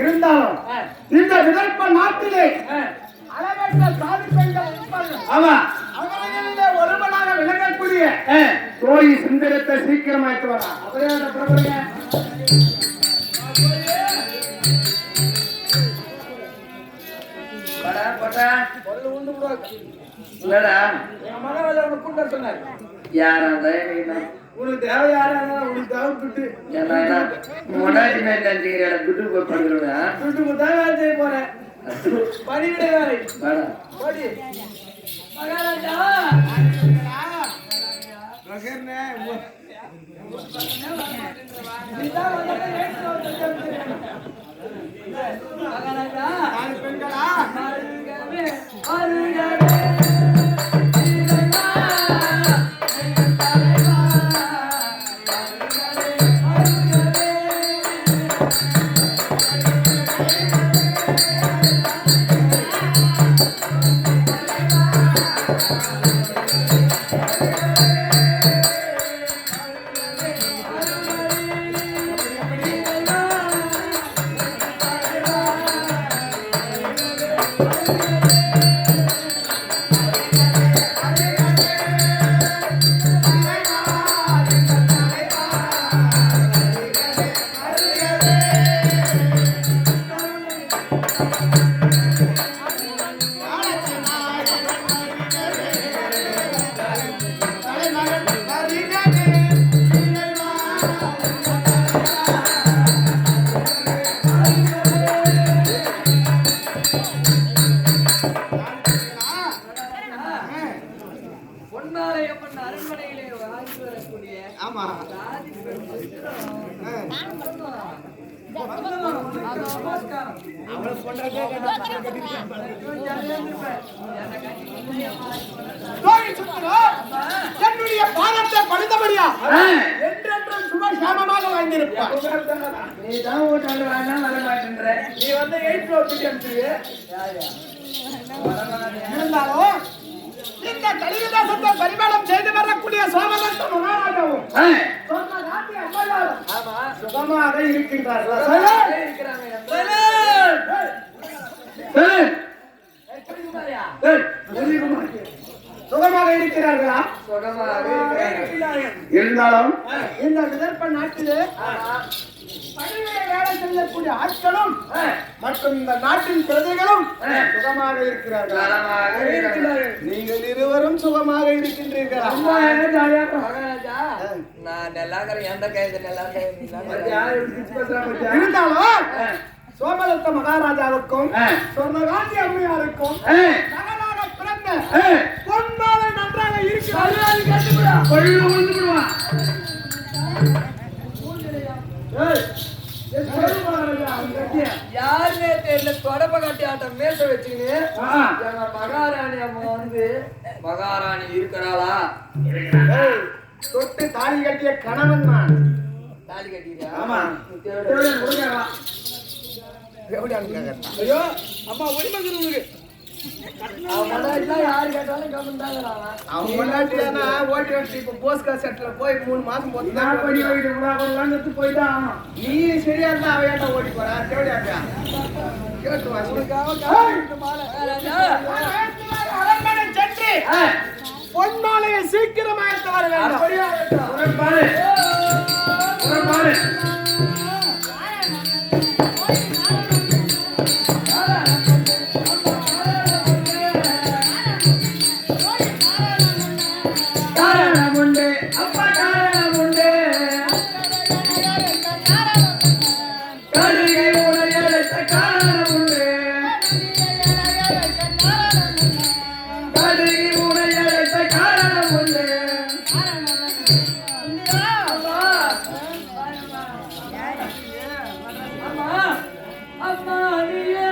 இருந்தாலும் இந்த விதர்ப்ப நாட்டிலே அழகற்ற சாதி பெண்கள் அவர்களிலே ஒருவனாக விளங்கக்கூடிய தோழி சுந்தரத்தை சீக்கிரமாயிட்டு வரா. அப்படியே உனக்கு தேவை யாரா உனக்கு தேவை துட்டு துட்டு துட்டு தான் செய்ய போறேன். பணிவிட வேலை மகாராஜா பெண்களா என்னுடைய பாதத்தை படுத்தபடியா என்றென்றும் சுபசாமமாக வாழ்ந்திருப்பார். நீ வந்து இருந்தாலும் இந்த கலியுகத்தை பரிமாணம் செய்து வரக்கூடிய சோமதத்த மகாராஜாவும் சுகமாக இருக்கின்றார்கள். சுகமாக இருக்கிறார்களா? இருந்தாலும் இந்த விதர்ப்ப நாட்டிலே பணிவிடை வேலை செய்யக்கூடிய ஆட்களும் மற்றும் இந்த நாட்டின் பிரஜைகளும் சுகமாக இருக்கிறார்கள். நீங்கள் இருவரும் சுகமாக இருக்கின்றீர்கள். இருந்தாலும் சோமதத்த மகாராஜாவுக்கும் சொர்ணகாந்தி அம்மையாருக்கும் மகனாக பிறந்த பொன்மாலை நன்றாக இருக்கிறார். யாருமே தெரியல தொடப்ப கட்டி ஆட்டம் மேச வச்சுக்கின்னு எங்க மகாராணி அம்மா வந்து மகாராணி இருக்கிறாளா? தொட்டு தாலி கட்டிய கணவன் நான். தாலி கட்டியா? ஆமா. ஐயோ அம்மா ஒளிமகன் உனக்கு யாரு கேட்டாலும் கவனிந்தாங்க. அவன் முன்னாடினா ஓட்டி வச்சு இப்ப போஸ்கா செட்ல போய் 3 மாசம் போயிட்டான். நீ சரியா இருந்தா அவன் ஏன்டா ஓடி போறா? தேவையா கேட்டு வாசி. உனக்காக காத்துக்கிட்டு மாலை. அரண்மனை சென்று பொன்மாலையை சீக்கிரமா எடுத்து வர வேண்டும். அப்படியே ஆகட்டும். புறப்பாடு புறப்பாடு காரணம் உண்டு அப்பா காரணம் உண்டு கடுகை உடையெடுத்த காரணம் உண்டு கடுகை உடையெடுத்த காரணம் உண்டு அம்மா அம்மா நீயே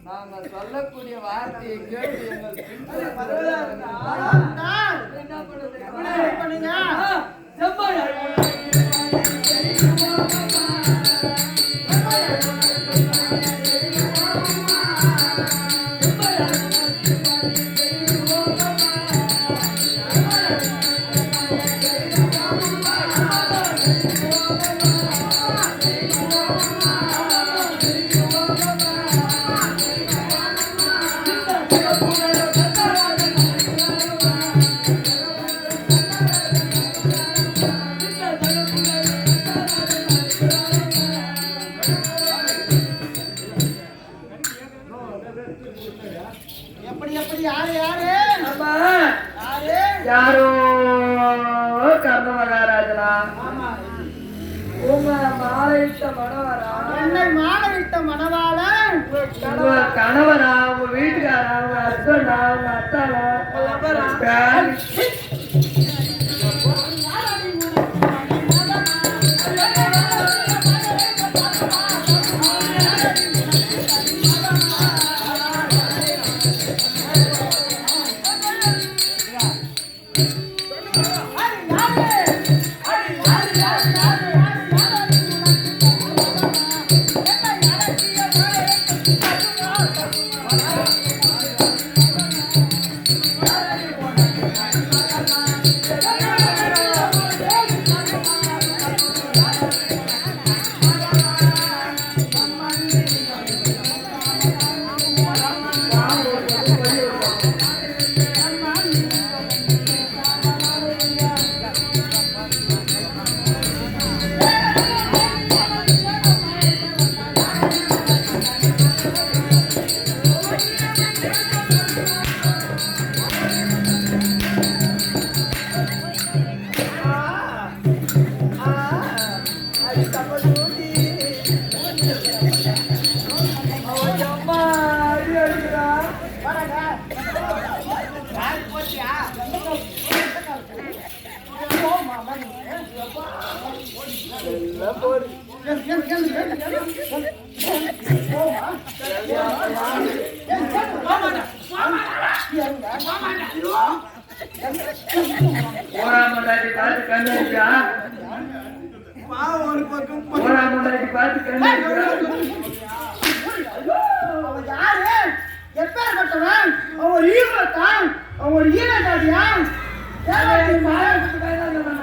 நாங்க சொல்லக்கூடிய வார்த்தையை கேட்டு எங்கள் பிள்ளை பரவாயில்லை. என்ன பண்ணுங்க? செம்மையா எப்படி எப்படி யாரு யாரு அம்மா யாரு? யாரோ கர்ண மகாராஜனா ஆமா. உங்க மாலையிட்ட மனவரா என்னை மாலையிட்ட மணவாளன் உங்க கணவரா உங்க வீட்டுக்காரா உங்க ஹஸ்பண்டா உங்க அத்தாவா போராமண்டாட்டி பார்த்து கண்ணடிச்சா ஒரு பக்கம் போராமண்டாட்டி பார்த்து கண்ணடிச்சா அவன் யாரு? எப்பேற்பட்டவன்? அவன் ஒரு ஈரத்தான். அவன் ஒரு ஈரஜாதியான். தேவாதி மகன். அவன் எப்பேற்பட்டவன்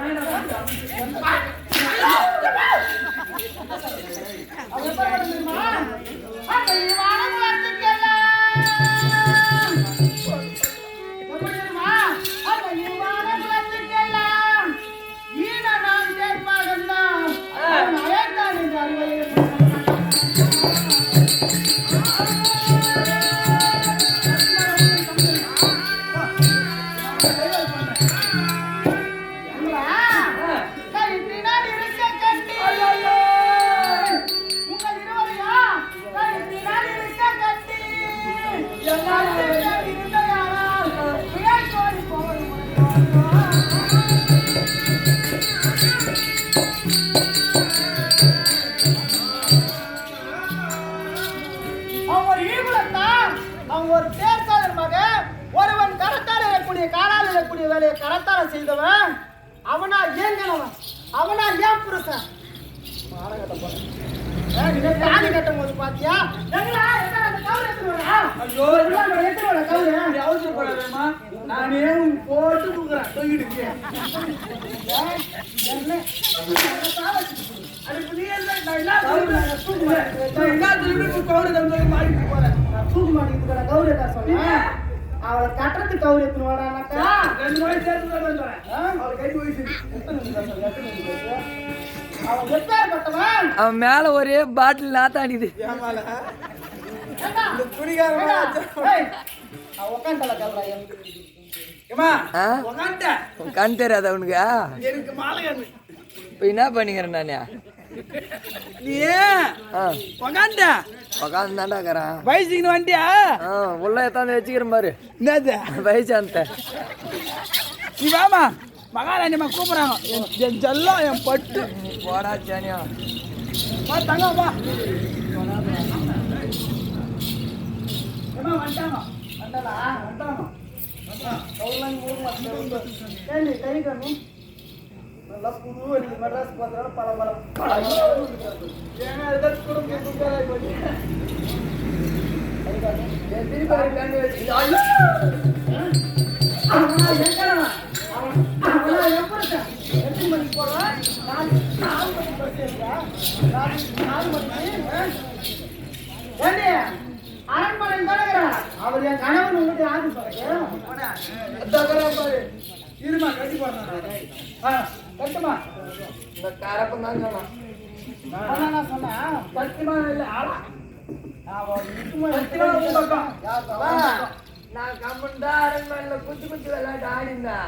தெரியுமா? அந்த வானகுலத்துக்கெல்லாம் எப்படி தெரியுமா? அந்த வானகுலத்துக்கெல்லாம் ஈன நான் கேட்பாகத்தான் அவன் அழைத்தான் என்று அறிவுரை. வேலையை கரத்தால செய்தவன் அவனா ஏங்கனவன் புருஷன் மாலை கட்ட போறேன். நீங்க தாலி கட்டும் போது பாத்தியா எங்களா என்ன அந்த கவுரு எடுத்துட்டு வரா? ஐயோ எல்லாம் எடுத்துட்டு வர கவுரு. நீ அவசரப்படாதேம்மா. நானே உனக்கு போட்டு குடுக்குறேன் தொங்கிடுச்சு. என்ன அதுக்கு நீ என்ன நான் தூக்கு மாட்டேன். நான் என்ன திருப்பி கவுரு தந்து மாறிட்டு போறேன். நான் தூக்கு மாட்டேன் கவுரு தான் சொன்னேன். அவளை கட்டுறது கவுரு எடுத்துன்னு வரானாக்கா 2 வயசு சேர்த்து தான் வந்துறேன். அவளை கை வயசு அவன் எப்பேற்பட்டவன்? அவன் மேல ஒரே பாட்டில் நாத்தாடிது. ஏமால ஏண்டா? இந்த துணிகாரமா ஏய், அவன் உட்காந்துல கல்றா ஏமா ஆ? உட்கார்ந்த கண் தெரியாது அவனுக்கு. எனக்கு மாலை கண்ணு இப்போ என்ன பண்ணிக்கிறேன் நானே? நீ ஆ உட்கார்ந்த உக்காந்து தாண்டா இருக்கிறான். வயசுக்கு வண்டியா ஆ உள்ள எத்தாந்து வச்சுக்கிறேன் பாரு என்னது வயசாந்த. நீ வாமா மகாராணியம்மா கூப்பிடுறாங்க என் ஜல்லம் என் பட்டு நீ போடா சானியா. வா தங்க வா ஏமா வந்துட்டாங்க வந்தடா வந்துட்டாங்க கவுர்லாம் மூணு மாசம் ஏண்டி கை கம்மி நல்லா புது வண்டி மெட்ராஸ் பார்த்தாலும் பல ஏன்னா ஏதாச்சும் குடும்பம் கூப்பிடாத கொஞ்சம் திருப்பி ஒரு கண்ணு வச்சு எத்தனை மணிக்கு போடுறான்? 4 மணிக்கு பஸ் இருக்கா? 4 மணிக்கு ஏண்டி அரண்மனை தானே அவர் என் கணவன் உங்கள்கிட்ட யாரு சொல்றேன் பாரு இருமா கட்டி போடுறேன் கட்டுமா இந்த கரப்பம் தான் சொன்னான். நான் சொன்னேன் கட்டுமா இல்லை ஆளா நான் கம்பன் தான் அரண்மனையில குச்சி குச்சி விளையாட்டு ஆடிந்தேன்.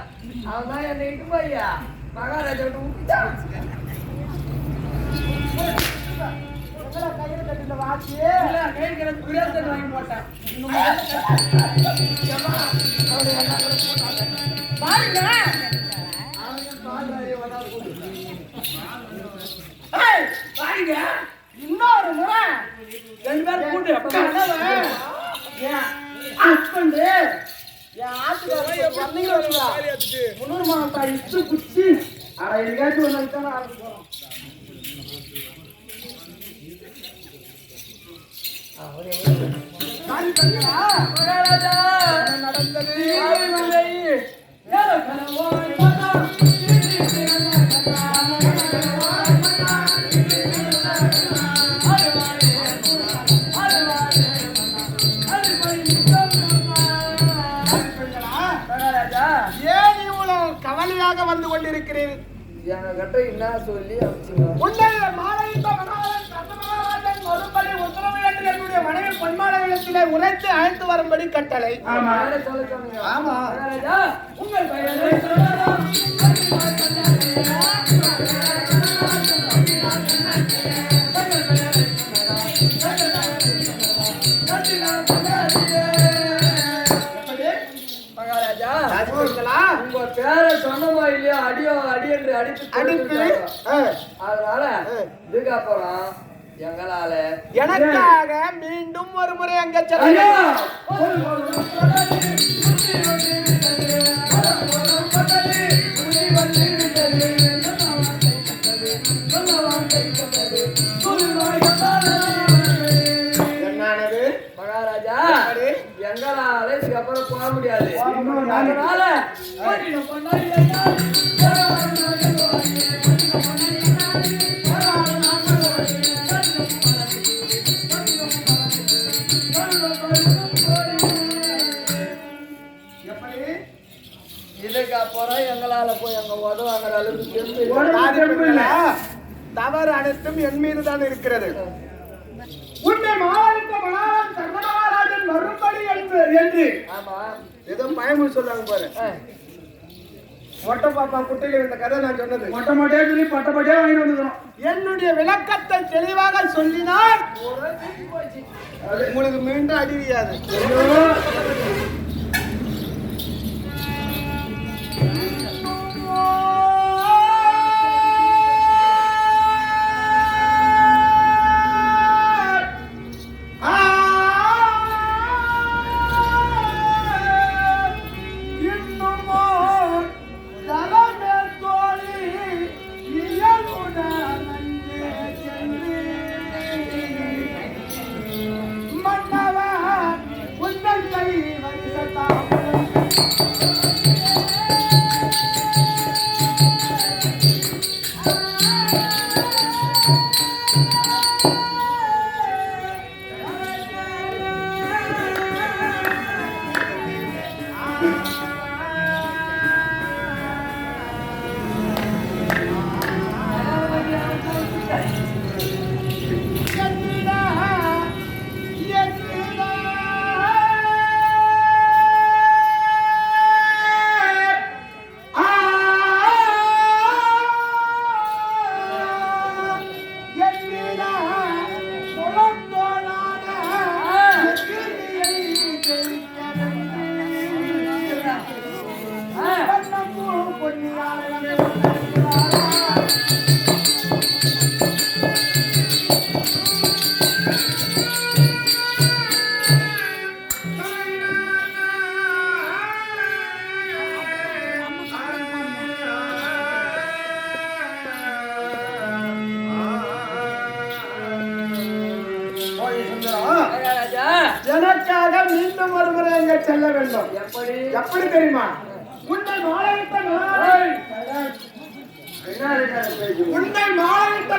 அவன் தான் என்னை இட்டு போய்யா மகாராஜா விட்டு விட்டுட்டான். கையில கட்டில வாட்சி கை கிடந்து குடியாசன் வாங்கி போட்டேன் பாருங்க வாங்க இன்னொரு முறை 2 பேரும் கூட்டு ஹஸ்பண்ட் என் ஆத்துக்காரர் பண்ணீங்க முன்னூறு மாதம் இட்டு குச்சி அட எங்கேயாச்சும் ஒரு நாளைக்கு தான் ஆரம்பிச்சு போறோம் நடந்தது ஏன் இவ்வளவு கவலையாக வந்து கொண்டிருக்கிறேன்? எங்க கிட்ட என்ன சொல்லி அனுப்பிச்சுங்க? உன்னுடைய மாலையிட்ட மகாராஜன் கர்த்தமகாராஜன் மறுபடி உத்தரவு என்று என்னுடைய மனைவி பொன்மாலையிடத்திலே உரைத்து அழைத்து வரும்படி கட்டளை. ஆமா சொல்ல சொன்னீங்க. ஆமா. மகாராஜா உங்கள் பெயரை சொல்லலாம். மகாராஜா ராஜபுத்திரா, உங்க பேரை சொன்னமா இல்லையா அடியோ அடி என்று அடித்து அடித்து கொடுத்துட்டாங்க. அதனால இதுக்கப்புறம் எங்களால எனக்காக மீண்டும் ஒரு முறை அங்க ஐயா என்னானது? மகாராஜா எங்களால இதுக்கப்புறம் போக முடியாது. அதனால இதுக்கப்புறம் எங்களால போய் எங்க உதவாங்கிற அளவுக்கு தவறு அனைத்தும் என் மீது தான் இருக்கிறது. உன்னை மாவட்ட மகாராஜன் கர்மகாராஜன் மறுபடி என்று ஆமா ஏதோ பயமும் சொல்றாங்க பாரு. மொட்டை பாப்பா குட்டைகள் இந்த கதை நான் சொன்னது. மொட்டை மொட்டையா சொல்லி பட்ட பட்டையா வாங்கிட்டு வந்துக்கிறோம். என்னுடைய விளக்கத்தை தெளிவாக சொல்லினால் உங்களுக்கு மீண்டும் அடிவியாது. இன்னும் தலைமை தோழி இயல்புடன் எனக்காக மீண்டும் ஒருமுறை எங்க செல்ல வேண்டும். எப்படி எப்படி தெரியுமா? உன்னை மாலையிட்ட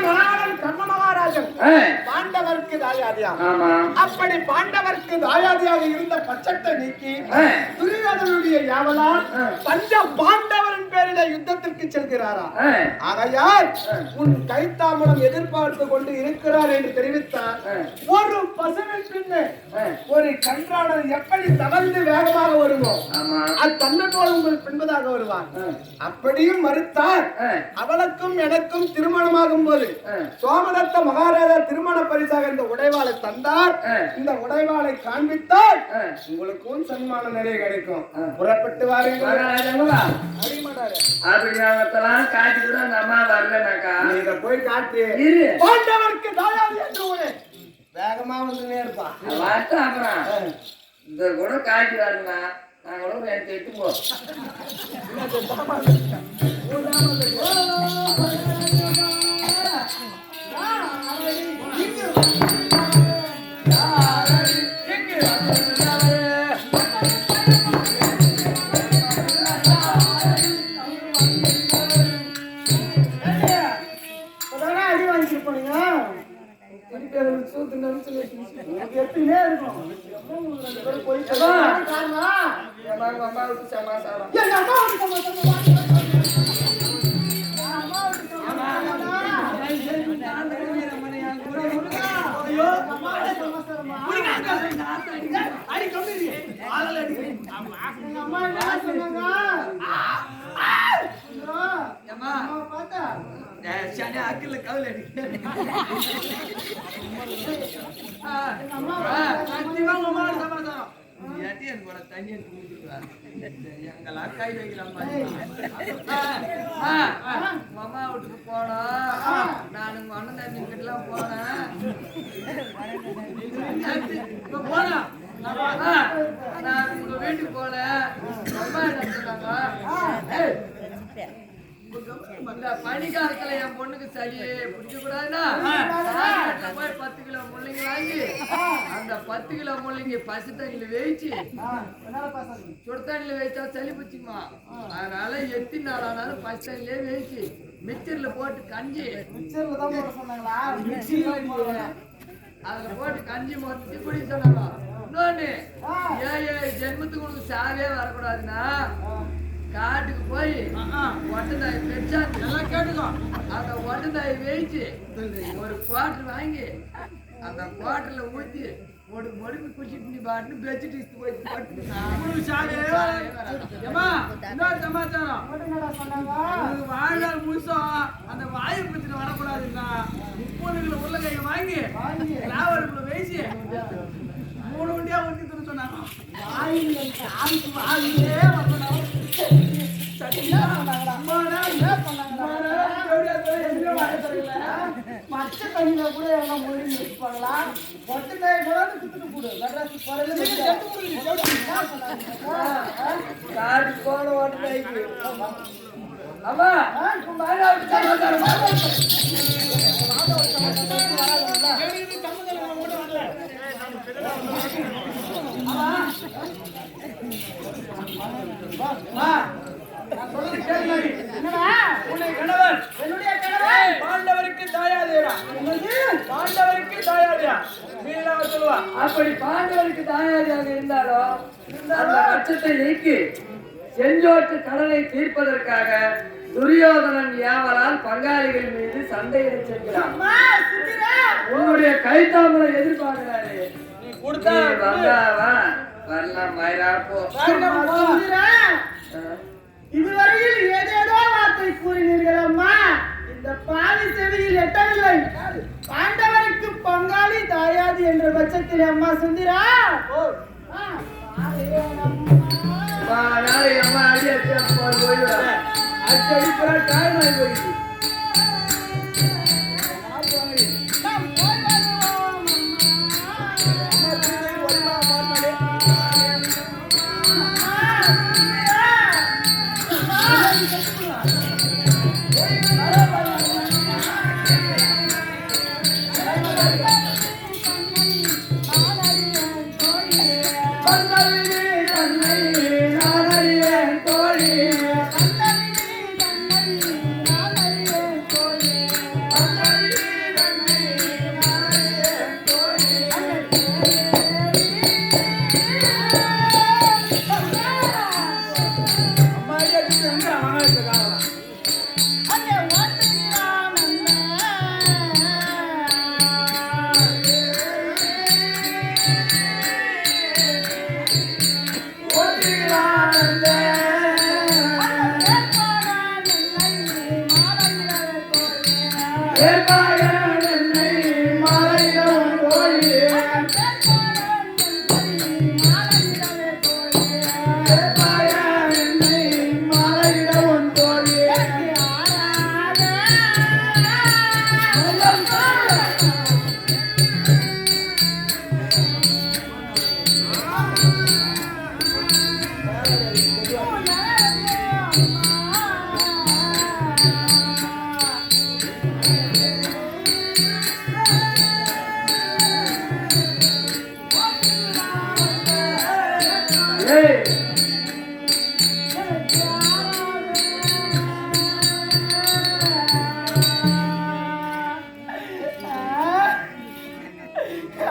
மகாராஜன் கர்ண மகாராஜன் பாண்டவருக்கு தாயாதியாக. அப்படி பாண்டவருக்கு தாயாதியாக இருந்த பட்சத்தை நீக்கி துரியோதனுடைய யாவலால் பஞ்ச பாண்டவரின் பேரில யுத்தத்திற்கு செல்கிறாரா? ஆகையால் உன் கைத்தாமனம் எதிர்பார்த்து கொண்டு இருக்கிறார் என்று தெரிவித்தார். ஒரு பசுவின் பின்னே ஒரு கன்றானது எப்படி தவழ்ந்து வேகமாக வருமோ அது தன்னை போல் உங்கள் பின்பதாக வருவார். அப்படியும் மறுத்தார். அவளுக்கும் எனக்கும் திருமணமாகும் போது சோமதத்த மகாராஜா திருமண பரிசாக இந்த உடைவாளை தந்தார். இந்த உடைவாளை காண்பித்தால் உங்களுக்கும் சன்மானம் நிறைய கிடைக்கும். புறப்பட்டு வாருங்கள். நீங்க போய் காட்டு பாண்டவருக்கு தாயாதி என்று வேகமா வந்து நேர்ப்பா. இந்த கூட காய்ச்சி வரணும்னா நான் கூட எனக்கு எட்டு போ. அடி வாங்கிட்டு போனீங்க எப்பயுமே இருக்கும். அக்கில கவலை எங்கெல்லாம் கை வைக்கலாம் மாமா வீட்டுக்கு போனோம். நான் உங்க அண்ணன் தம்பி கிட்டலாம் போனேன். போனோம் நான் உங்க வீட்டுக்கு போல அம்மா என்ன சொன்னாங்க, பனிக்காலத்துல என் பொண்ணுக்கு சளி பிடிக்க கூடாதுன்னா போய் 10 கிலோ முள்ளங்கி வாங்கி அந்த 10 கிலோ முள்ளங்கி பசு தண்ணியில வேயிச்சு சுடு தண்ணியில வேயிச்சா சளி பிடிச்சிக்குமா. அதனால எத்தி நாள் ஆனாலும் பசு தண்ணிலே வேயிச்சு மிக்சர்ல போட்டு கஞ்சி அதுல போட்டு கஞ்சி மொத்தி குடி சொன்னாங்க. இன்னொன்னு ஜென்மத்துக்கு உனக்கு சாவே வரக்கூடாதுன்னா காட்டுக்கு போய் ஒட்டதாய் பெருசா எல்லாம் கேட்டுக்கோ. அந்த ஒட்டதாய் வேயிச்சு ஒரு குவார்டர் வாங்கி அந்த குவார்டர்ல ஊத்தி மொடுக்கு குடிச்சிட்டு நீ பாட்டுன்னு பெட்ஷீட் இஸ்து போய் சமாச்சாரம் வாழ்நாள் முழுசும் அந்த வாயு பிரச்சனை வரக்கூடாதுன்னா 30 கிலோ உருளைக்கிழங்கு வாங்கி லாவடுப்புல வேயிச்சு 3 வண்டியா ஊத்தி தர சொன்னாங்க. மச்ச தண்ணியில கூட எல்லாம் மொழி பண்ணலாம். ஒட்டு காய கூட குத்துட்டு போடு. போன ஓட்டு ஆமா நான் சொல்றது கேளுங்க. என்னடா உன்னை கணவன் என்னுடைய கணவன் பாண்டவருக்கு தாயாதேரா. பாண்டவருக்கு தாயாதியா மீனா சொல்லுவா. அப்படி பாண்டவருக்கு தாயாதியாக இருந்தாலும் அந்த பட்சத்தை நீக்கி செஞ்சோட்டு கடனை தீர்ப்பதற்காக துரியோதனன் யாவரால் பங்காளிகள் மீது சண்டையிடச் செல்கிறான். உன்னுடைய கைத்தாமரை எதிர்பார்க்கிறாரு. நீ கொடுத்தா வந்தாவா வரலாம் மயிரா போ. இதுவரையில் ஏதேதோ வார்த்தை கூறினீர்கள் அம்மா. இந்த பாவி செவியில் எட்டவில்லை. பாண்டவருக்கு பங்காளி தாயாதி என்ற பட்சத்தில் அம்மா சுந்திரா நாளை அம்மா அடி அடிச்சா போயிடுவா. அச்சடி போற காரணம் போயிடுச்சு.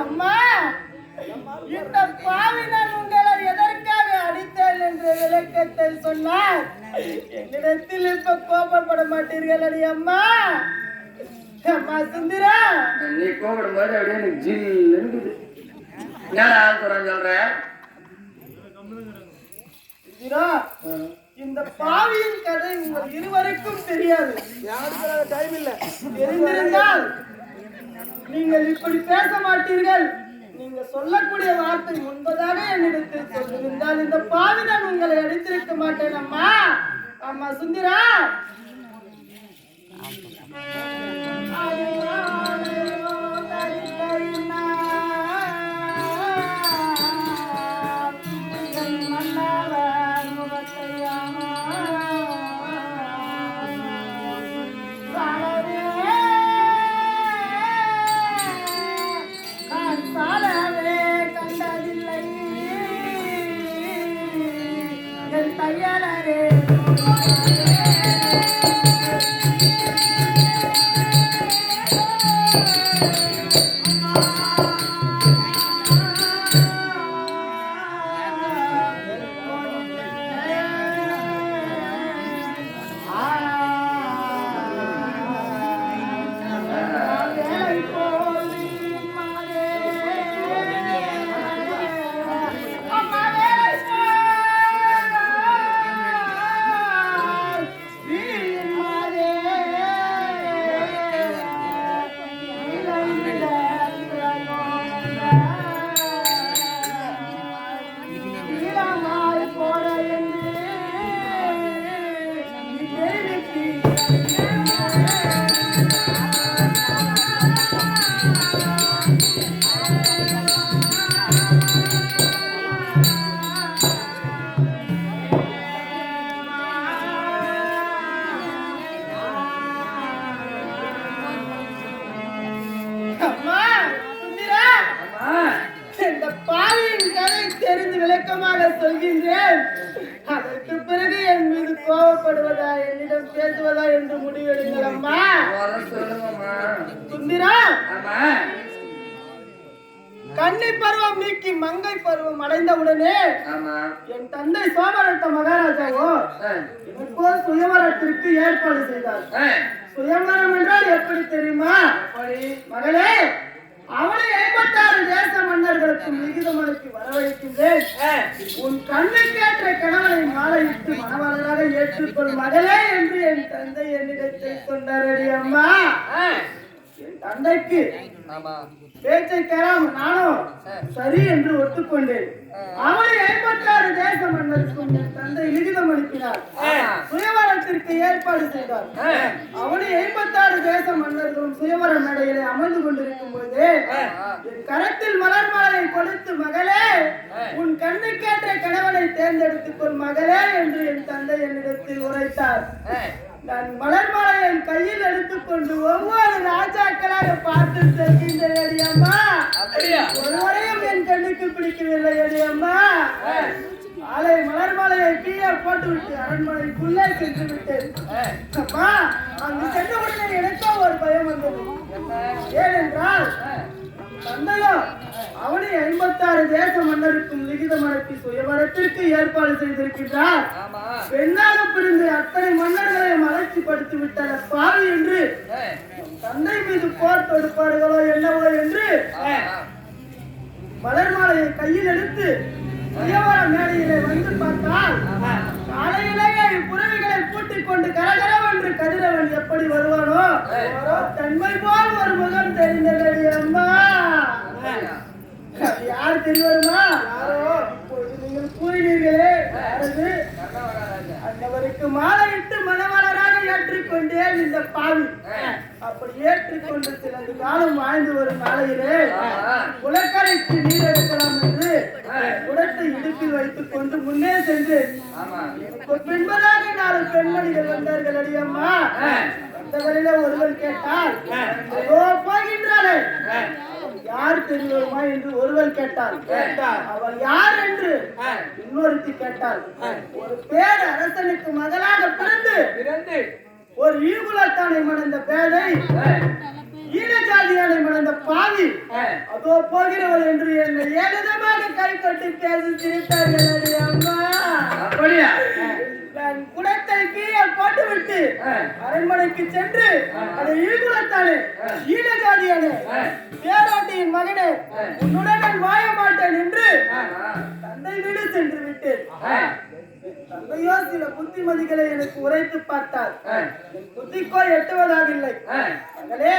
அம்மா, இந்த பாவி நான் உங்களை எதற்காக அடித்தேன் என்ற விளக்கத்தை சொன்னால் என்னிடத்தில் இப்ப கோபப்பட மாட்டீர்கள் அடி அம்மா. அம்மா சுந்திரா, நீ கோபடும் போது அப்படியே எனக்கு ஜில் இருக்குது. என்னடா சொல்ற சுந்திரா, இந்த பாவியின் கதை உங்கள் இருவருக்கும் தெரியாது. யாருக்கு டைம் இல்ல. தெரிந்திருந்தால் நீங்கள் இப்படி பேச மாட்டீர்கள். நீங்க சொல்லக்கூடிய வார்த்தை முன்பதாக என்னிடத்தில் சொல்லியிருந்தால் இந்த பாவி நான் உங்களை அடித்திருக்க மாட்டேன் அம்மா. அம்மா சுந்திரா, விளக்கமாக சொல்கின்றேன். அதற்கு பிறகு என் மீது கோபப்படுவதா என்னிடம் பேசுவதா என்று முடிவெடுங்கள் அம்மா. சுந்தரா, கன்னி பருவம் நீக்கி மங்கை பருவம் அடைந்தவுடனே என் தந்தை சோமரத்த மகாராஜாவோ எனக்கோ சுயவரத்திற்கு ஏற்பாடு செய்தார். சுயவரம் என்றால் எப்படி தெரியுமா? மகளே, அவனை 56 தேச மன்னர்களுக்கும் விகிதமனுக்கு வரவழைக்கின்றேன். உன் கண்ணுக்கேற்ற கணவனை மாலையிட்டு மணவாளராக ஏற்றுக்கொள் மகளே என்று என் தந்தை என்னிடத்தில் சொன்னாரடி அம்மா. என் தந்தைக்கு பேச்சை கேளாமல் நானும் சரி என்று ஒத்துக்கொண்டேன். அவனை 56 தேச மன்னருக்கும் என் தந்தை லிகிதம் அனுப்பினார். சுயவரத்திற்கு ஏற்பாடு செய்தார். அவனை 56 தேச மன்னர்களும் சுயவர மேடையிலே அமர்ந்து கொண்டிருக்கும் போது என் கரத்தில் மலர் மாலையை கொடுத்து, மகளே, உன் கண்ணுக்கேற்ற கணவனை தேர்ந்தெடுத்துக்கொள் மகளே என்று என் தந்தை என்னிடத்தில் உரைத்தார். நான் மலர் மாலையை என் கையில் எடுத்துக்கொண்டு ஒவ்வொரு ராஜாக்களாக பார்த்து செல்கின்றேன் அடியம்மா. ஒருவரையும் என் கண்ணுக்கு பிடிக்கவில்லை அடியம்மா. மாலை மலர் மாலையை கீழே போட்டுவிட்டு அரண்மனைக்குள்ளே சென்று விட்டேன். அம்மா, அங்கு சென்றவுடனே எனக்கோ ஒரு பயம் வந்தது. ஏனென்றால் தந்தையோ அவனை 56 தேச மன்னருக்கும் லிகிதம் அனுப்பி சுயவரத்திற்கு ஏற்பாடு செய்திருக்கின்றார். பெண்ணாக பிரிந்து அத்தனை மன்னர்களையும் அலட்சிப்படுத்தி விட்டார் பாவி என்று தந்தை மீது போர் தொடுப்பார்களோ என்னவோ என்று மலர் மாலையை கையில் எடுத்து சுயவர மேடையிலே வந்து பார்த்தால் காலையிலேயே புறவிகளை பூட்டிக் கொண்டு கரகரவென்று கதிரவன் எப்படி வருவானோ தன்மை போல் ஒரு முகம் தெரிந்தது அம்மா. யார் தெரியுமா? நீங்கள் கூறினீர்களே, அந்தவருக்கு மாலையிட்டு மணவாளராக ஏற்றுக்கொண்டேன் இந்த பாவி. அப்படி ஏற்றுக்கொண்டு சிலது காலம் வாழ்ந்து வரும் நாளையிலே குளக்கரைக்கு நீர் எடுக்கலாம் என்று குடத்தை இடுப்பில் வைத்துக் கொண்டு முன்னே சென்று பின்பதாக 4 பெண்மணிகள் வந்தார்கள் அடியம்மா. வந்தவரில ஒருவர் கேட்டால், போகின்றாரே யார் தெரியுமா என்று ஒருவர் கேட்டார். அவள் யார் என்று இன்னொருத்தி கேட்டாள். ஒரு பேர் அரசனுக்கு மகளாக பிறந்து ஒரு ஈகுலத்தானை மணந்த பேதை ஈனஜாதியானை மணந்த பாவி அதோ போகிறவள் என்று என்னை ஏகதமாக கை கட்டி பேசி சிரித்தார்கள் அம்மா. அப்படியா? நான் குடத்தை கீழே போட்டுவிட்டு அரண்மனைக்கு சென்று அதை ஈகுலத்தானே ஈனஜாதியானே பேராட்டியின் மகனே உன்னுடன் நான் வாழ மாட்டேன் என்று தந்தை வீடு சென்று விட்டேன். தந்தையோ சில புத்திமதிகளை எனக்கு உரைத்து பார்த்தார். புத்திக்கோ எட்டுவதாகவில்லை. மகளே,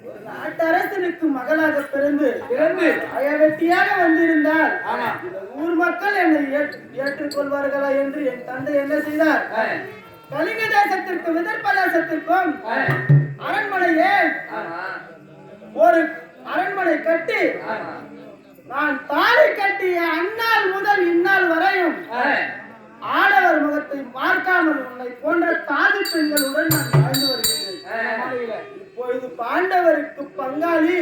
ஒரு நாட்டு அரசனுக்கு மகளாக பிறந்து அயவெட்டியாக வந்திருந்தால் ஊர் மக்கள் என்னை ஏற்றுக்கொள்வார்களா என்று என் தந்தை என்ன செய்தார்? கலிங்க தேசத்திற்கும் விதர்ப்ப தேசத்திற்கும் அரண்மனையே ஒரு அரண்மனை கட்டி நான் தாலி கட்டிய அந்நாள் முதல் இந்நாள் வரையும் ஆடவர் முகத்தை பார்க்காமல் உன்னை போன்ற தாதி பெண்களுடன் நான் வாழ்ந்து வருகிறேன். இப்பொழுது பாண்டவருக்கு பங்காளி,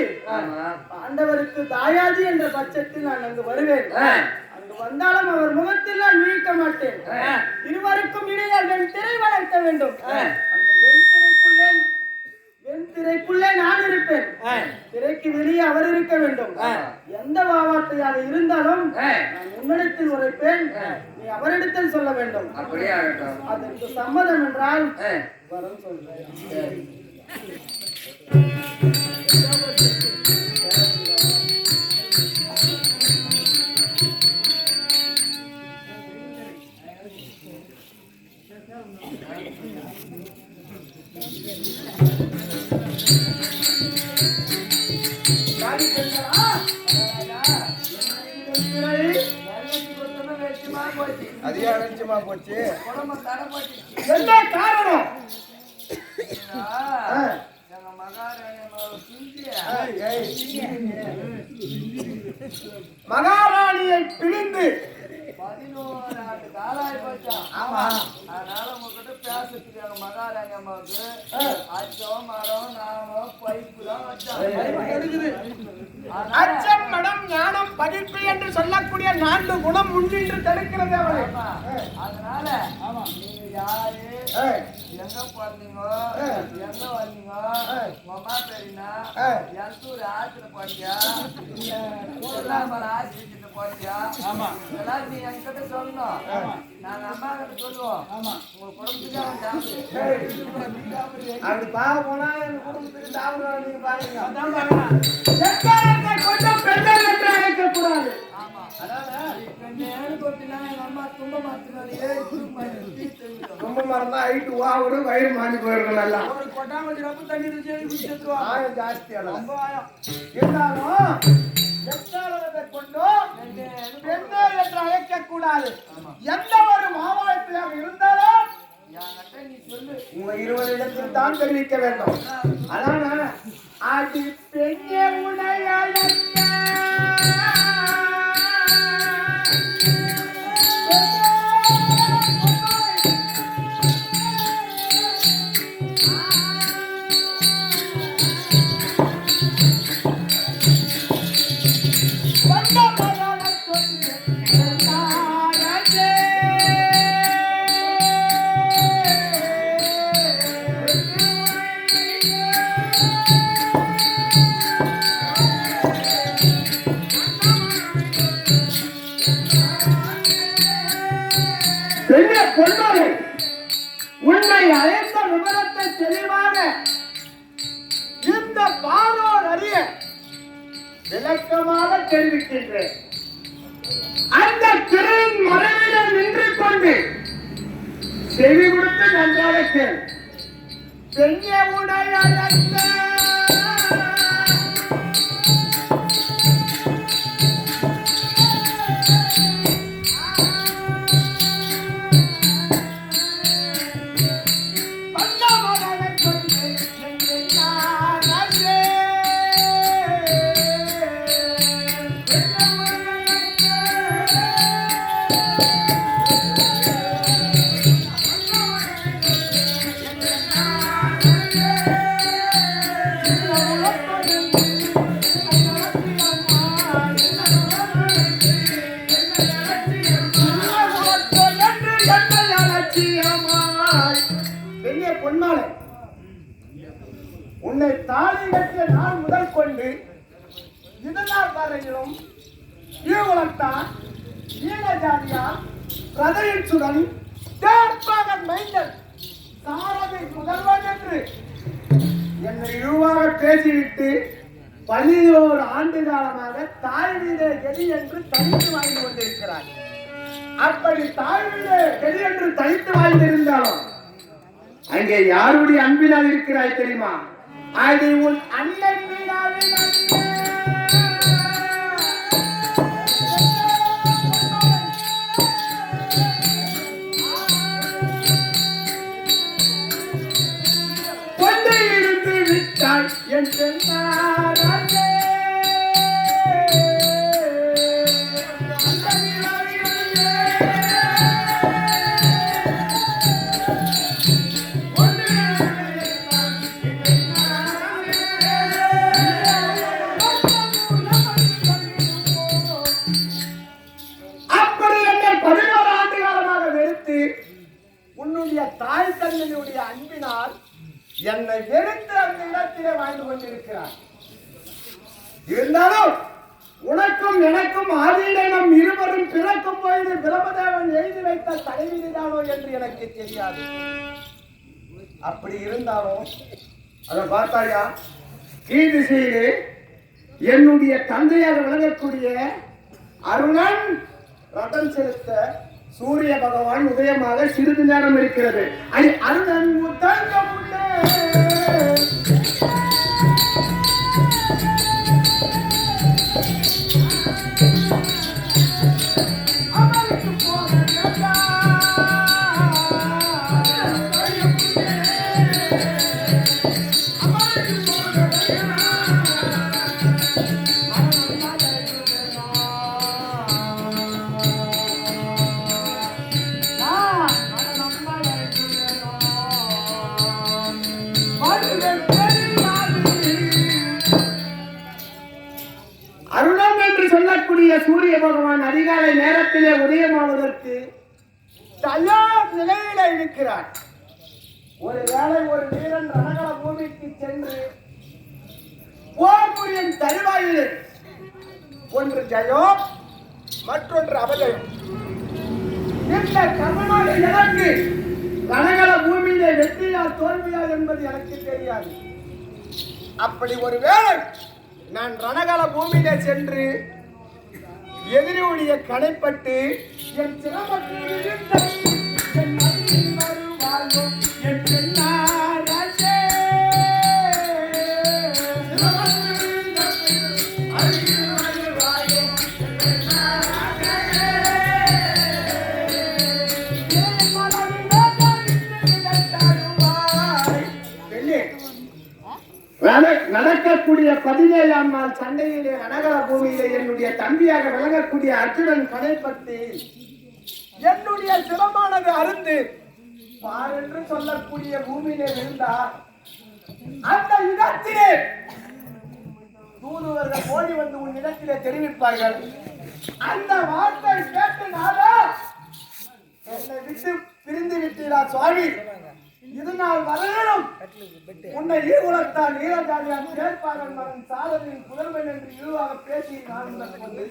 பாண்டவருக்கு தாயாதி என்ற பட்சத்தில் நான் அங்கு வருவேன். அங்கு வந்தாலும் அவர் முகத்தில் நான் வீழ்க்க மாட்டேன். இருவருக்கும் இடையே வெண் திரை வளர்க்க வேண்டும். அந்த வெண்திரைக்குள்ளே நான் இருப்பேன். திரைக்கு வெளியே அவர் இருக்க வேண்டும். எந்த வார்த்தையாக இருந்தாலும் நான் உன்னிடத்தில் உரைப்பேன், நீ அவரிடத்தில் சொல்ல வேண்டும். அதற்கு சம்மதம் என்றால் வரும் சொல்றேன். அதிகமா போச்சு. என்ன காரணம்? மகாராணியை பிழிந்து 11 காலாய் போச்சா. அதனால உங்ககிட்ட பேசுறதுக்கு எங்க மகாராணி அம்மாவுக்கு அச்சம் மரம் நாமம் பைப்பு தான் வச்சா. அச்சம், மடம், ஞானம், படிப்பு என்று சொல்லக்கூடிய 4 குணம் முன்னின்று தடுக்கிறது அவளை. அதனால நீங்க யாரு, எங்க போறீங்க, எங்க வந்தீங்க, அம்மா பேரினா, எந்தூர் ஆத்துல போறியா, கொல்லாமல ஆசிரியர்கிட்ட போறியா, இதெல்லாம் நீ என்கிட்ட சொல்லணும். நாங்க அம்மா கிட்ட சொல்லுவோம். உங்க குடும்பத்துக்கு அவன் அப்படி பார்க்க போனா எங்க குடும்பத்துக்கு சாப்பிடுவாங்க. நீங்க பாருங்க, அதான் பாருங்க. எக்காரணத்தை கொண்டும் பெண்கள் என்று அழைக்கக்கூடாது. ரொம்ப மரம் தான் ஹைட்டு வாவுரு வயிறு மாறி போயிருக்கும். நல்லா ஆயம் ஜாஸ்தி இருந்தாலும் எக்காரணத்தை கொண்டும் பெண்கள் என்று அழைக்கக்கூடாது. எந்த ஒரு மாவாயத்தையாக இருந்தாலும் உங்க 20 இடத்தில் தான் தெரிவிக்க வேண்டும். அதான் அது பெண்ணே உடைய உன்னை அழைத்த விவரத்தை தெளிவாக இந்த பாரோர் அறிய விளக்கமாக தெரிவிக்கின்றேன். அந்த திரையின் மறைவிடம் நின்று கொண்டு செவி கொடுத்து நன்றாக கேள். பெண்ணே உடைய உன்னை தாலி கட்டிய நாள் முதல் கொண்டு இதனால் வரையிலும் ஈகுலத்தான், ஈனஜாதியா, பிரதையின் சுடன், தேர்ப்பாகன் மைந்தன், சாரதி முதல்வன் என்று என்னை இழிவாக பேசிவிட்டு 11 ஆண்டு காலமாக தாய் வீடே கெதி என்று தனித்து வாழ்ந்து கொண்டிருக்கிறார். அப்படி தாய் வீடே கெதி என்று தனித்து வாழ்ந்திருந்தாலும் அங்கே யாருடைய அன்பினால் இருக்கிறாய் தெரியுமா? அது உன் அண்ணன் கொண்டை இருந்து விட்டாய் என் தாய் தந்தையுடைய அன்பினால் என்னை வெறுத்து அந்த இடத்திலே வாழ்ந்து கொண்டிருக்கிறார். இருந்தாலும் உனக்கும் எனக்கும் ஆதியிலே நம் இருவரும் பிறக்கும் பொழுது பிரம்மதேவன் எழுதி வைத்த தலைவிதிதானோ என்று எனக்கு தெரியாது. அப்படி இருந்தாலும் அதை பார்த்தாயா, கீழ்திசையிலே என்னுடைய தந்தையாக விளங்கக்கூடிய அருணன் ரதம் செலுத்த சூரிய பகவான் உதயமாக சிறிது நேரம் இருக்கிறது. அருணன் சூரிய பகவான் அதிகாலை நேரத்திலே உதயமாவதற்கு தயார் நிலையில இருக்கிறார். ஒருவேளை ஒரு வீரன் ரணகள பூமிக்கு சென்று போர் புரியும் தருவாயிலே ஒன்று ஜெயம் மற்றொன்று அபஜயம். இந்த கர்மனாக எனக்கு ரணகள பூமியிலே வெற்றியா தோல்வியா என்பது எனக்கு தெரியாது. அப்படி ஒருவேளை நான் ரணகள பூமியிலே சென்று எதிரியுடைய கடைப்பட்டு என் சிரமத்தில் இருந்த என் மண்ணில் வருவாயோ என் பெண்ணாரே. நடக்கக்கூடிய 17ஆம் நாள் சண்டையிலே ரணகள பூமியிலே என்னுடைய தம்பியாக விளங்கக்கூடிய அர்ஜுனன் கடைப்பட்டு என்னுடைய சிரமானது அருந்து பார் என்று சொல்லக்கூடிய பூமியிலே விழுந்தார். அந்த இடத்திலே தூதுவர்கள் ஓடி வந்து உன் இடத்திலே தெரிவிப்பார்கள். அந்த வார்த்தை கேட்டு நாளா என்னை விட்டு பிரிந்து விட்டீரா சுவாமி, இது நாள் வரையிலும் உன்னை ஈகுலத்தான் ஈரஜாதியான் சேர்ப்பாளன் மகன் சாதனையின் புதல்வன் என்று இழிவாக பேசி நான் கொண்டு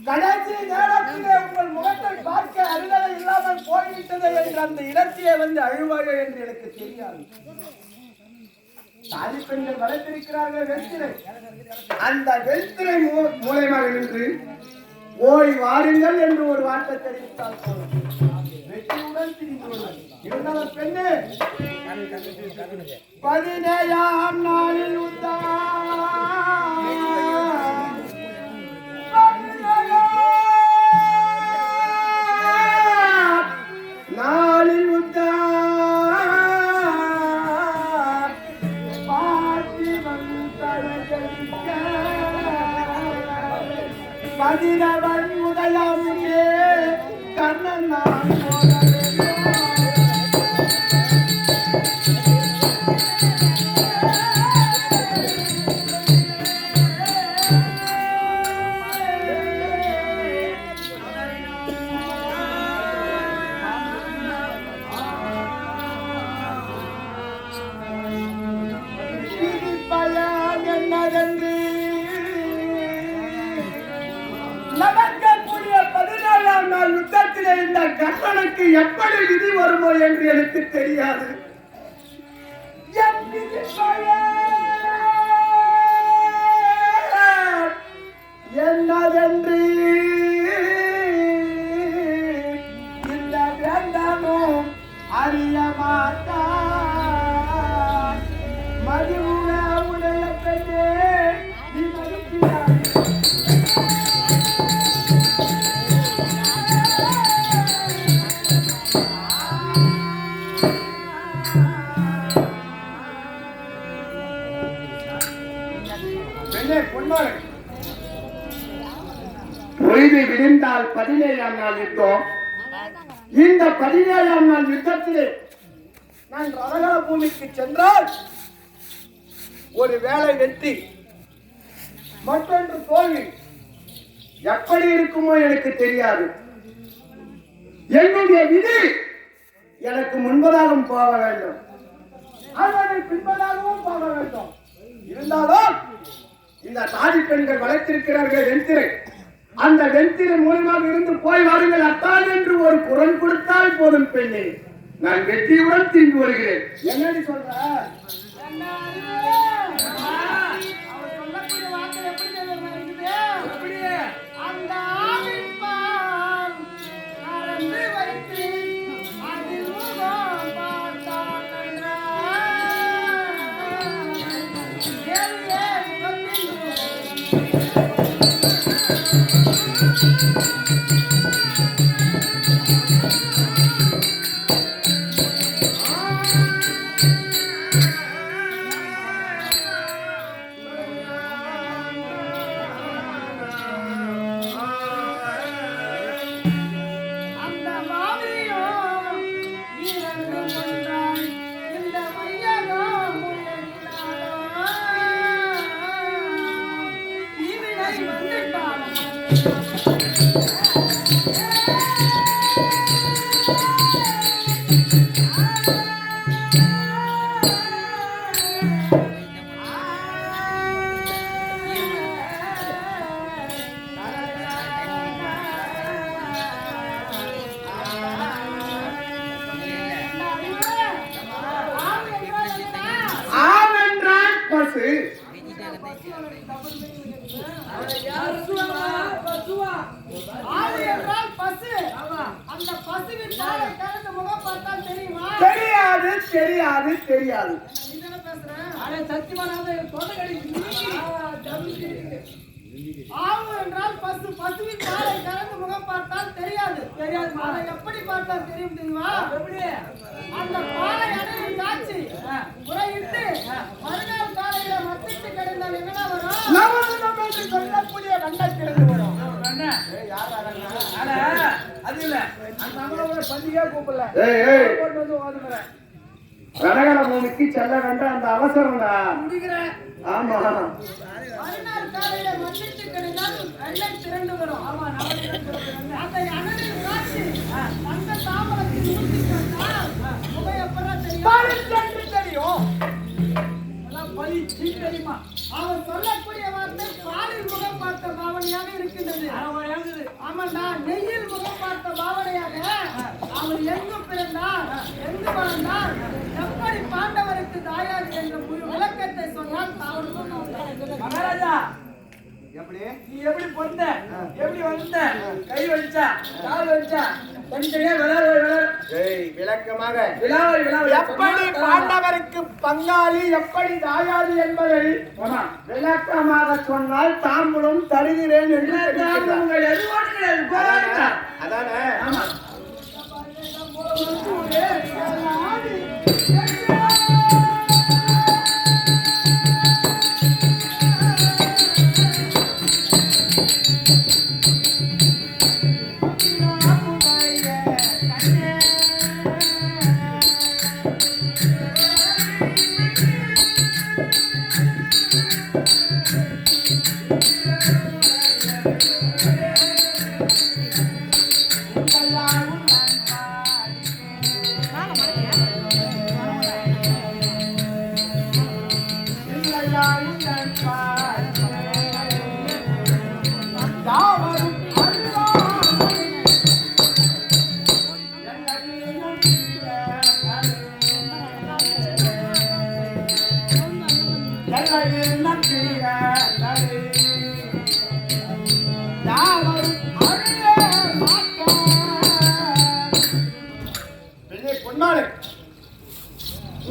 கடைசி நேரத்திலே உங்கள் முகத்தை பார்க்க அருகதை இல்லாமல் போய்விட்டது என்று அந்த இடத்திலே வந்து அழுவாக என்று எனக்கு தெரியாது. தாதி பெண்கள் வளர்த்திருக்கிறார்கள் வெற்றிலை. அந்த வெற்றிலை மூலமாக நின்று ஓடி வாருங்கள் என்று ஒரு வார்த்தை தெரிவித்தால் போதும், வெற்றியுடன் திரும்புவது. இருந்தாலும் பெண்ணு 17ஆம் நாளில் நாளில் பதினவன் உதயமுமே கண்ணன் நான் நடக்கக்கூடிய 14ஆம் நாள் யுத்தத்திலே இந்த கண்ணனுக்கு எப்படி விதி வருமோ என்று எனக்கு தெரியாது. என்னதென்று இந்த வேண்டாமும் அறிய மாட்டார். மதிமுக உடைய பெண்ணே நீ மதிக்கிறாய். பொழுது விடிந்தால் 17ஆம் நாள் யுத்தம். இந்த 17ஆம் நாள் யுத்தத்திலே நான் ரணகள பூமிக்கு சென்றால் ஒரு வேளை வெற்றி மற்றொன்று தோல்வி எப்படி இருக்குமோ எனக்கு தெரியாது. என்னுடைய விதி எனக்கு முன்பதாகவும் போக வேண்டும், அதனை பின்பதாகவும் போக வேண்டும். இருந்தாலும் இந்த தாதி பெண்கள் வளர்த்திருக்கிறார்கள் வெண்திரை. அந்த வெண்திரை மூலமாக இருந்து போய் வாருங்கள் அத்தான் என்று ஒரு குரல் கொடுத்தால் போதும் பெண்ணே, நான் வெற்றியுடன் திரும்பி வருகிறேன். என்னடி சொல்ற? ஆடு என்றால் பசு. அந்த பசுவின் பாலை கறந்து முகம் பார்த்தால் தெரியுமா? தெரியாது தெரியாது தெரியாது. நீ தானே பேசுற? ஆவு என்றால் பசு. பசுவின் பாலை கறந்து முகம் பார்த்தால் தெரியாது. அதை எப்படி பார்த்தால் தெரியும் தெரியுமா? அந்த பாலை அணையில் காய்ச்சி முறையிட்டு மறுநாள் காலையில மத்திட்டு கிடந்தால் என்னடா வரும்? நவரத்னம் என்று சொல்லக்கூடிய வெண்ணைக்கிழங்கு வரும். அது இல்ல அந்த அம்மாவோட பண்டிகை கூப்பிடல போட்டு வந்து ஓதுறேன். கடகட பூமிக்கு செல்ல வேண்டாம் அந்த அவசரம்டா. முடிக்கிறேன். ஆமா மறுநாள் காலையில மத்திட்டு கிடந்தால் வெள்ளை திரண்டு வரும். அதை அணையில் காய்ச்சி அந்த தாமரத்தில் ஊற்றி கொண்டால் முகம் எப்பதான் தெரியும்? தெரியும். பலி தெரியுமா? அவன் சொல்லக்கூடிய வார்த்தை பாலில் முகம் பார்த்த பாவனையாக இருக்கின்றது. ஆமாண்டா, நெய்யில் முகம் பார்த்த பாவனையாக அவர் எங்கு பிறந்தார், எங்கு வாழ்ந்தார், எப்படி பாண்டவருக்கு தாயார் என்ற விளக்கத்தை சொன்னால் தவறு சொன்னார். மகாராஜா எப்படி நீ எப்படி பொண்ண எப்படி வந்த கை வச்சா கால் வச்சா தனித்தனியா விளக்கமாக விழாவை எப்படி பாண்டவருக்கு பங்காளி எப்படி தாயாதி என்பதை விளக்கமாக சொன்னால் தாம்பூலம் தருகிறேன் என்று அதானே.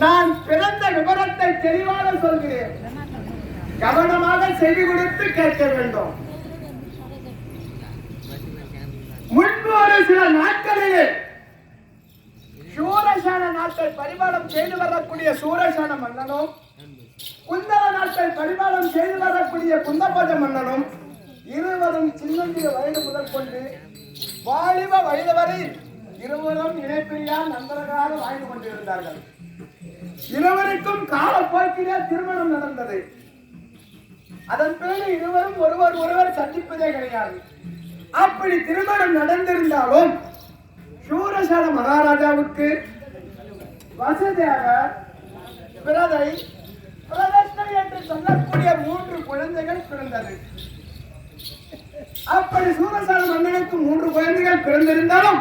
நான் பிறந்த விவரத்தை தெளிவாக சொல்கிறேன். கவனமாக செவி கொடுத்து கேட்க வேண்டும். முன்பு ஒரு சில நாட்களிலே சூரசேன நாட்டை பரிபாலம் செய்து வரக்கூடிய சூரசேன மன்னனும் குந்தல நாட்டை பரிபாலம் செய்து வரக்கூடிய குந்தபோஜ மன்னனும் இருவரும் சின்னஞ்சிறு வயது முதல் கொண்டு வாலிப வயது வரை இருவரும் இணைப்பிரியா நண்பர்களாக வாழ்ந்து கொண்டிருந்தார்கள். இருவருக்கும் காலப்போக்கிலே திருமணம் நடந்தது. அதன் பிறகு இருவரும் ஒருவர் சந்திப்பதே கிடையாது. அப்படி திருமணம் நடந்திருந்தாலும் சூரசேன மகாராஜாவுக்கு வசுதேவ பிரதை பிரதஷ்டை என்று சொல்லக்கூடிய 3 குழந்தைகள் பிறந்தது. அப்படி சூரசேன மன்னனுக்கு 3 குழந்தைகள் பிறந்திருந்தாலும்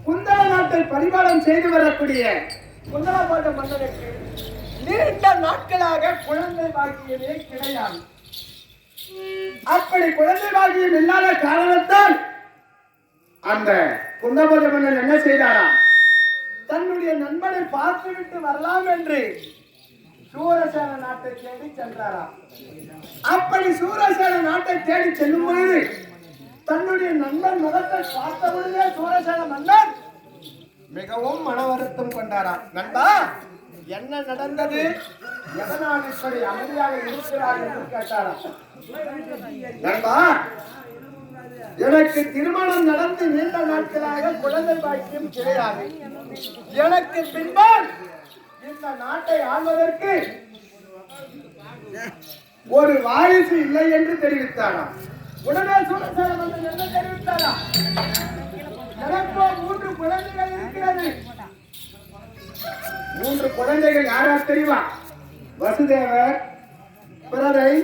குந்தல நாட்டை பரிபாலம் செய்து வரக்கூடிய குந்தலபோஜ மன்னனுக்கு நீண்ட நாட்களாக குழந்தை பாக்கியமே கிடையாது. அப்படி குழந்தை பாக்கியம் இல்லாத காரணத்தால் அந்த குந்தபோஜ மன்னன் என்ன செய்தாராம், தன்னுடைய நண்பனை பார்த்துவிட்டு வரலாம் என்று சூரசேன நாட்டை தேடி சென்றாராம். அப்படி சூரசேன நாட்டை தேடி செல்லும் பொழுது தன்னுடைய நண்பன் முகத்தை பார்த்த பொழுதே சூரசேன மன்னன் மிகவும் மன வருத்தம் கொண்டாராம். நண்பா, என்ன நடந்தது, எதனால் இப்படி அமைதியாக இருக்கிறார் என்று கேட்டாராம். நண்பா, எனக்கு திருமணம் நடந்து நீண்ட நாட்களாக குழந்தை பாக்கியம் கிடையாது. எனக்கு பின்பால் இந்த நாட்டை ஆள்வதற்கு ஒரு வாரிசு இல்லை என்று தெரிவித்தாராம். உடனே சூரசேன மன்னன் என்ன தெரிவித்தாரா? எனக்கோ 3 குழந்தைகள் இருக்கிறது. 3 குழந்தைகள் யாரா தெரியுமா? வசுதேவர், பிரதை,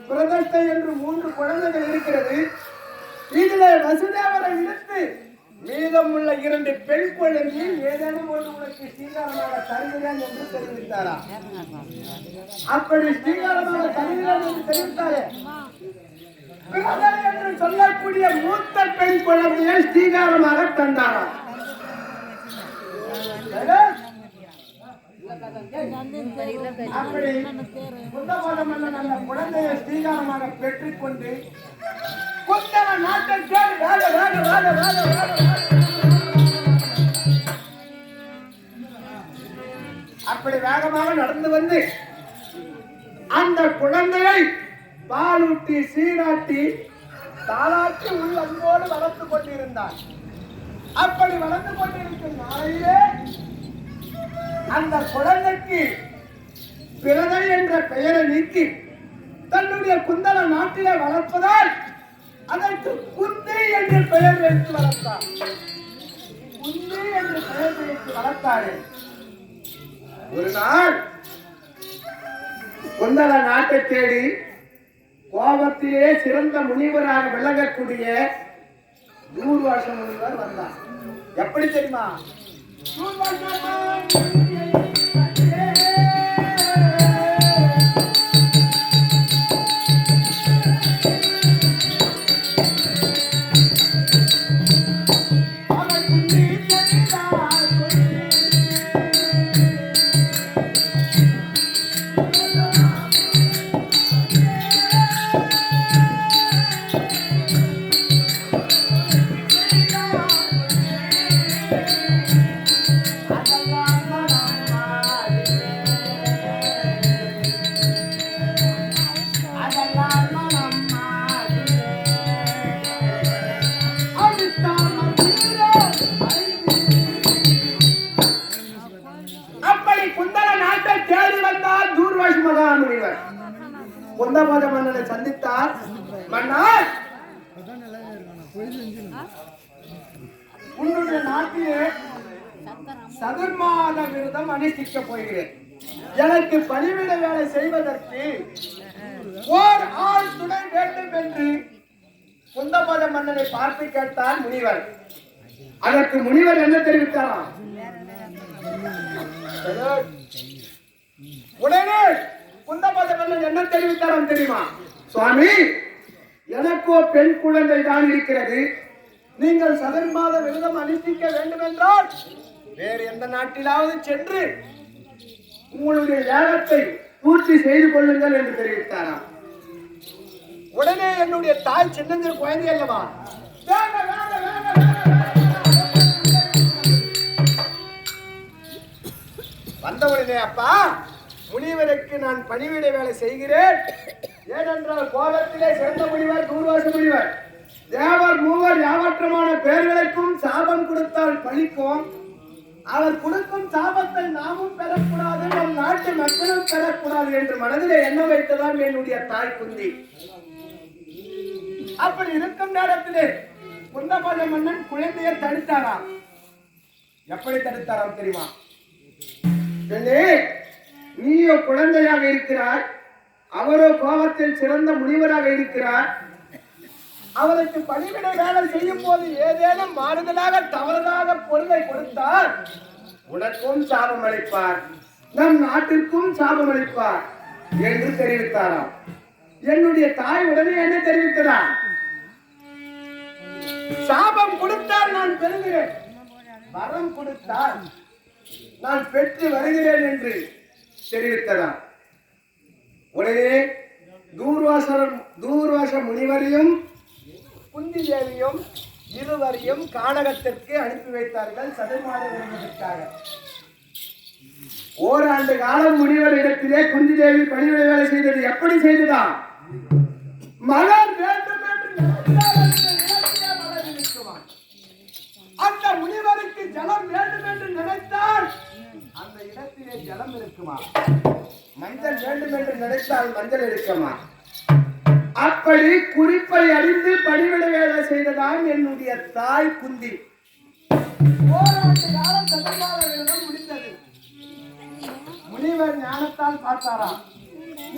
பிரதஷ்டை என்று 3 குழந்தைகள் இருக்கிறது. இதிலே வசுதேவரை இழுத்து மீதம் உள்ள 2 பெண் குழந்தைகள் ஏதேனும் ஒன்று உனக்கு ஸ்ரீகாரமாக தருகிறேன் என்று தெரிவித்தாரா? அப்படி ஸ்ரீகாரமாக தருகிறேன் என்று தெரிவித்தாரே, பிரதை என்று சொல்லக்கூடிய மூத்த பெண் குழந்தையை ஸ்ரீகாரமாக தந்தாரா? அப்படி குந்தபாத மன்னன் அந்த குழந்தையை ஸ்ரீகாரமாக பெற்றுக்கொண்டு குந்தவ நாட்டை தேடி அப்படி வேகமாக நடந்து வந்து அந்த குழந்தையை பாலூட்டி சீராட்டி தாளாட்டி உள் அன்போடு வளர்த்து கொண்டிருந்தார். அப்படி வளர்ந்து கொண்டிருக்கும் நாளையிலே அந்த குழந்தைக்கு பிரதை என்ற பெயரை நீக்கி தன்னுடைய குந்தல நாட்டிலே வளர்ப்பதால் அதற்கு குந்தி என்ற பெயர் வைத்து வளர்த்தார். குந்தி என்ற பெயர் வைத்து வளர்த்தாரே. ஒரு நாள் குந்தல நாட்டை தேடி கோபத்திலே சிறந்த முனிவராக விளங்கக்கூடிய தூர்வாச முனிவர் வந்தார். எப்படி தெரியுமா? குந்தபாத மன்னனை சந்தித்தார். மன்னர், உன்னுடைய நாட்டிலே சதுர்மாத விரதம் அனுஷ்டிக்க போகிறேன். எனக்கு பணிவிட வேலை செய்வதற்கு ஓர் ஆள் துணை வேண்டும் என்று குந்தபாத மன்னனை பார்த்து கேட்டார் முனிவர். அதற்கு முனிவர் என்ன தெரிவித்தாராம்? உடனே குந்தபாத மன்னன் என்ன தெரிவித்தாராம் தெரியுமா? சுவாமி, எனக்கோ பெண் குழந்தை தான் இருக்கிறது. நீங்கள் சதுர்மாத விரதம் அனுஷ்டிக்க வேண்டும் என்றால் வேறு எந்த நாட்டிலாவது சென்று உங்களுடைய யாகத்தை பூர்த்தி செய்து கொள்ளுங்கள் என்று தெரிவித்தாராம். உடனே என்னுடைய தாய் சின்னஞ்சிறு குழந்தை அல்லவா, வந்தவுடனே அப்பா, முனிவருக்கு நான் பணிவிட வேலை செய்கிறேன். ஏனென்றால் கோலத்திலே சிறந்த முனிவர் தூர்வாச முனிவர். தேவர் மூவர் யாவற்றமான பேர்களுக்கும் சாபம் கொடுத்தால் பழிக்கும். அவர் கொடுக்கும் சாபத்தை நாமும் பெறக்கூடாது, நம் நாட்டு மக்களும் பெறக்கூடாது என்று மனதிலே எண்ணம் வைத்ததான் என்னுடைய தாய் குந்தி. அப்படி இருக்கும் நேரத்திலே குந்தபாத மன்னன் குழந்தையை தடுத்தாராம். எப்படி தடுத்தாராம் தெரியுமா? நீயோ குழந்தையாக இருக்கிறார், அவரோ கோபத்தில் சிறந்த முனிவராக இருக்கிறார். அவருக்கு பணிவிட வேலை செய்யும் போது ஏதேனும் மாறுதலாக தவறுதாக பொருளை கொடுத்தால் உனக்கும் சாபம் அளிப்பார், நம் நாட்டிற்கும் சாபம் அளிப்பார் என்று தெரிவித்தாராம். என்னுடைய தாய் உடனே என்ன தெரிவித்ததா? சாபம் கொடுத்தால் நான் பெறுகிறேன், வரம் கொடுத்தால் நான் பெற்று வருகிறேன் என்று தெரிவித்ததா. உடனே தூர்வாச முனிவரையும் குந்தி தேவியும் இருவரையும் கானகத்திற்கு அனுப்பி வைத்தார்கள் சதுர்மாத விரதத்திற்காக. ஓராண்டு காலம் முனிவர் இடத்திலே குந்தி தேவி பணிவிடை வேலை செய்தது. எப்படி செய்ததா? மலர் வேண்டும் என்று அந்த முனிவருக்கு ஜலம் வேண்டும் என்று நினைத்தால் அந்த இடத்திலே ஜலம் இருக்குமா? மஞ்சள் வேண்டும் என்று நினைத்தால் மஞ்சள் இருக்குமா? அப்படி குறிப்பை அறிந்து பணிவிட வேலை செய்ததான் என்னுடைய தாய் குந்தி. ஓராண்டு காலம் சதமாக விரதம் முடிந்தது. முனிவர் ஞானத்தால் பார்த்தாராம்,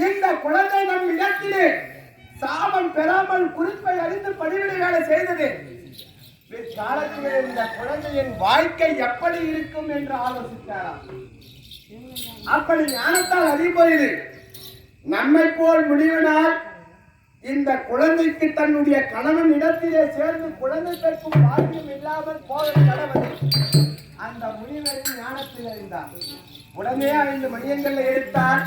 இந்த குழந்தை நம் இடத்திலே சாபம் பெறாமல் குறிப்பை அறிந்து பணிவிட வேலை செய்தது. பிற்காலத்திலே இந்த குழந்தையின் வாழ்க்கை எப்படி இருக்கும் என்று ஆலோசித்தாராம். அப்படி ஞானத்தால் அறிபோது நம்மை போல் முடிவினால் இந்த குழந்தைக்கு தன்னுடைய கணவன் இடத்திலே சேர்ந்து குழந்தை பெற்கும் பாக்கியம் இல்லாமல் போக கடவுள் அந்த முனிவரின் ஞானத்தில் அறிந்தார். உடனே 5 மணியங்களை எடுத்தார்.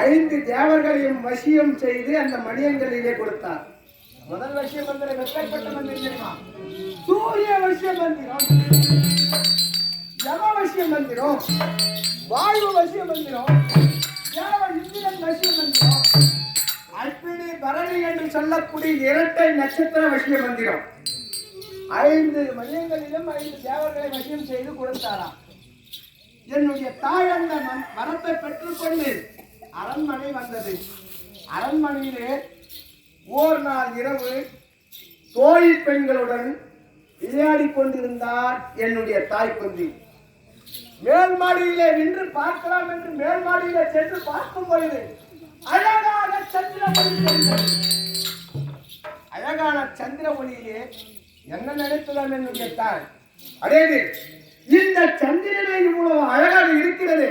5 தேவர்களையும் வசியம் செய்து அந்த மணியங்களிலே கொடுத்தார். முதல் வசிய மந்திரம் எப்பேற்பட்ட மந்திரம் தெரியுமா? சூரிய வசிய மந்திரம், யம வசிய மந்திரம், வாயு வசிய மந்திரம், தேவ இந்திரன் வசிய மந்திரம், அஸ்வினி பரணி என்று சொல்லக்கூடிய இரட்டை நட்சத்திர வசிய மந்திரம். 5 மணியங்களிலும் 5 தேவர்களை வசியம் செய்து கொடுத்தாராம். என்னுடைய தாய் அந்த வரத்தை பெற்றுக்கொண்டு அரண்மனை வந்தது. அரண்மனையிலே ஓர் நாள் இரவு தோழி பெண்களுடன் விளையாடி கொண்டிருந்தார் என்னுடைய தாய் குந்தி. மேல் மாடியிலே நின்று பார்க்கலாம் என்று மேல் மாடியிலே சென்று பார்க்கும் பொழுது அழகான சந்திர ஒளி தெரிந்தது. அழகான சந்திர ஒளியிலே என்ன நினைத்ததாம் என்னுடைய தாய், அடேது இந்த சந்திரனே இவ்வளவு அழகாக இருக்கிறது,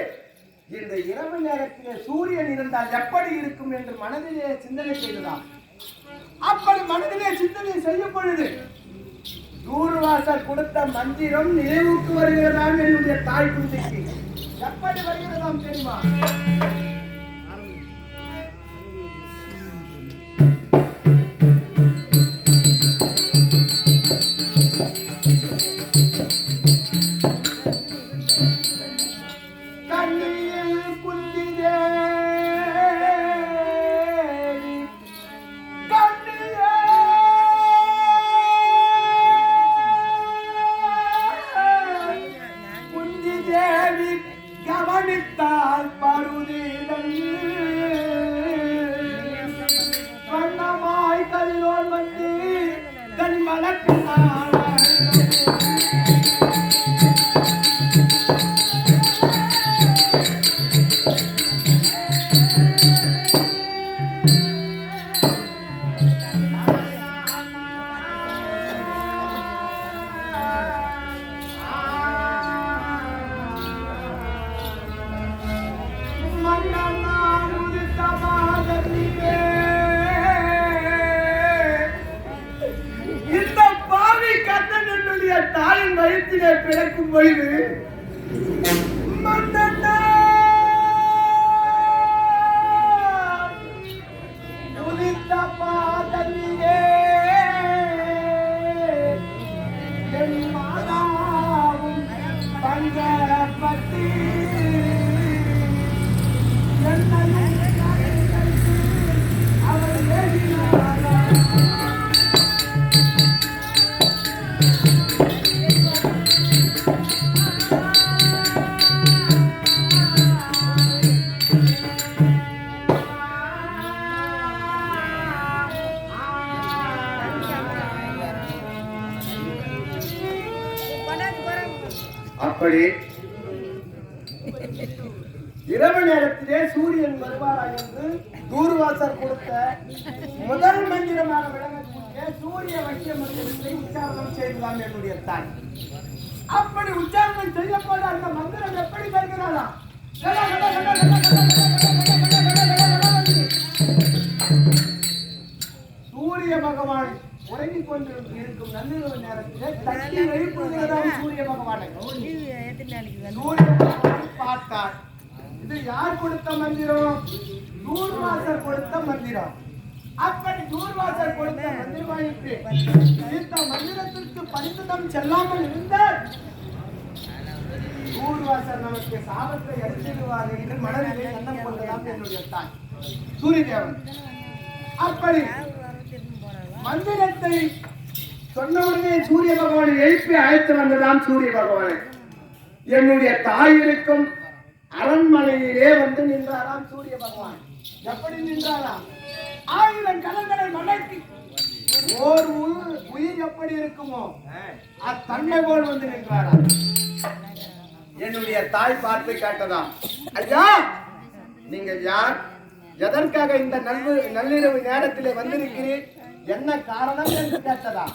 இந்த இரவு நேரத்திலே சூரியன் இருந்தால் எப்படி இருக்கும் என்று மனதிலே சிந்தனை செய்ததாம். அப்படி மனதிலே சிந்தனை செய்யும் பொழுது தூர்வாசர் கொடுத்த மந்திரம் நினைவுக்கு வருகிறதாம் என்னுடைய தாய் குந்திக்கு. எப்படி வருகிறதாம் தெரியுமா? தாயின் வயிற்றிலே பிறக்கும் பொழுது உதித்த பாதலியே என் மாதாவும் பங்கப்பட்டி அவர் ஏறினாரா. அப்படி இரவு நேரத்திலே சூரியன் வருவாரா என்று தூர்வாசர் கொடுத்த முதல் மந்திரமாக விளங்கக்கூடிய சூரிய வசிய மந்திரத்தை உச்சாரணம் செய்தலாம் என்னுடைய தாய். அப்படி உச்சாரணம் செய்யப்பட அந்த மந்திரம் எப்படி வருகிறாரா? சூரிய பகவான் உறங்கிக் கொண்டிருக்கும் நள்ளிரவு நேரத்திலே தட்டி எழுப்புகிறதாம் சூரிய பகவானை. சூரிய பகவான் பார்த்தார். இது யார் கொடுத்த மந்திரம்? தூர்வாசர் கொடுத்த மந்திரம். அப்படி தூர்வாசர் கொடுத்த மந்திரமாயிற்று. இந்த மந்திரத்திற்கு பரிசுத்தம் செல்லாமல் இருந்தால் தூர்வாசர் நமக்கு சாபத்தை அளித்திடுவார் என்று மனதிலே எண்ணம் கொண்டதாம் என்னுடைய தாய் சூரியதேவன். அப்படி மந்திரத்தை சொன்னவுடனே சூரிய பகவானை எழுப்பி அழைத்து வந்ததாம் சூரிய பகவானை. என்னுடைய தாய் இருக்கும் அரண்மனையிலே வந்து நின்றாராம் சூரிய பகவான். எப்படி நின்றாராம்? 1000 கலங்களை மடக்கி ஓர் உயிர் எப்படி இருக்குமோ அத்தன்மை போல் வந்து நின்றாரா. என்னுடைய தாய் பார்த்து கேட்டதாம், ஐயா நீங்கள் யார், எதற்காக இந்த நள்ளிரவு நேரத்திலே வந்திருக்கிறீர், என்ன காரணம் என்று கேட்டதா.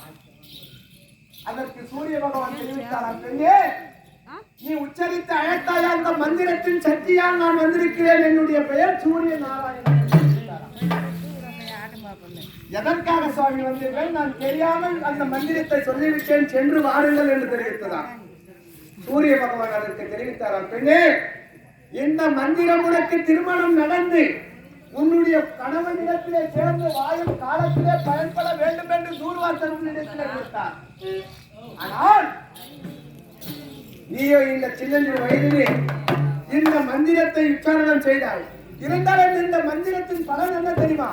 அதற்கு சூரிய பகவான் தெரிவித்தாராம், பெண்ணே நீ உச்சரித்து அழைத்தாயா அந்த மந்திரத்தின் சக்தியால் நான் வந்திருக்கிறேன், என்னுடைய பெயர் சூரிய நாராயணன். எதற்காக சுவாமி வந்தீர்கள், நான் தெரியாமல் அந்த மந்திரத்தை சொல்லிவிட்டேன், சென்று வாருங்கள் என்று தெரிவித்ததாம். சூரிய பகவான் அதற்கு தெரிவித்தாராம், பெண்ணே இந்த மந்திரம் உனக்கு திருமணம் நடந்து உன்னுடைய கணவனிடத்திலே சேர்ந்து வாயும் காலத்திலே பயன்பட வேண்டும் என்று தூர்வாசன் உன்னிடத்திலே கொடுத்தார். ஆனால் நீயோ இந்த சின்னஞ்சிறு வயதிலே இந்த மந்திரத்தை உச்சாரணம் செய்தாய். இருந்தாலும் இந்த மந்திரத்தின் பலன் என்ன தெரியுமா,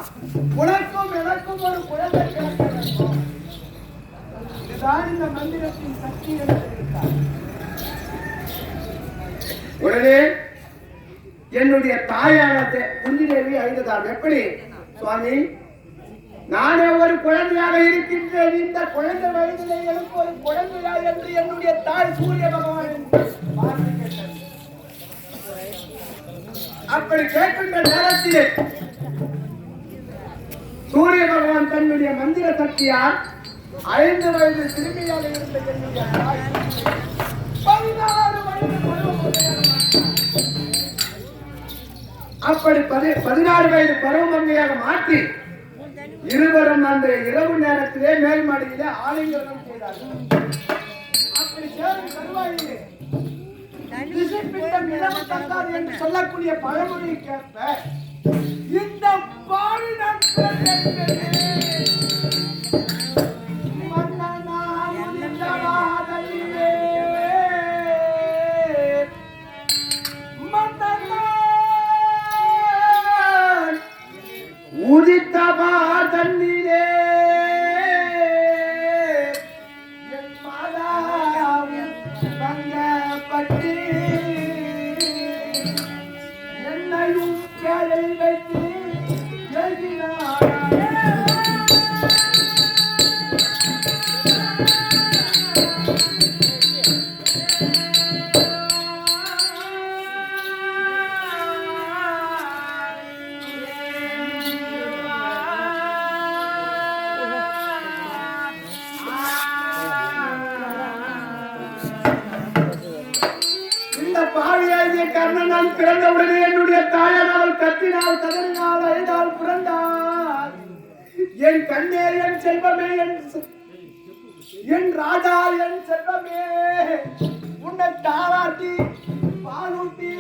உனக்கும் எனக்கும் ஒரு குழந்தை பிறக்க வேண்டும். இதுதான் இந்த மந்திரத்தின் சக்தி என்று தெரிவித்தார். உடனே என்னுடைய தாயான குந்திதேவி அழுததாம், எப்படி சுவாமி நானே ஒரு குழந்தையாக இருக்கின்றேன், இந்த குழந்தை வயதிலே எனக்கு ஒரு குழந்தையா என்று என்னுடைய தாய் சூரிய பகவான் பார்த்து கேட்டார். அப்படி கேட்கின்ற நேரத்திலே சூரிய பகவான் தன்னுடைய மந்திர சக்தியால் 5 வயது சிறுமியாக இருந்த என்னுடைய தாய் 16 வயது அப்படி 16 வயது பருவமங்கையாக மாற்றி இருவரும் அந்த இரவு நேரத்திலே மேல் மாடியிலே ஆலிங்கனம் செய்தார்கள். அப்படி சேரும் தருவாயிலே திசைப்பிண்டம் இளவு தங்காது என்று சொல்லக்கூடிய பழமொழியை கேட்ப இந்த பாலினம் உதித்தபா தண்ணீரே என் மாதாவும் பங்கப்பட்டு என்னையும் கேளை வைத்து எழுதினார். கர்ணன் பிறந்தவுடனே என்னுடைய தாயானால் கத்தினால் கதறினால் அழுதால் பிறந்தார். என் கண்ணே என் செல்வமே என் ராஜா என் செல்வமே உன்னை தாராட்டி பாலூட்டி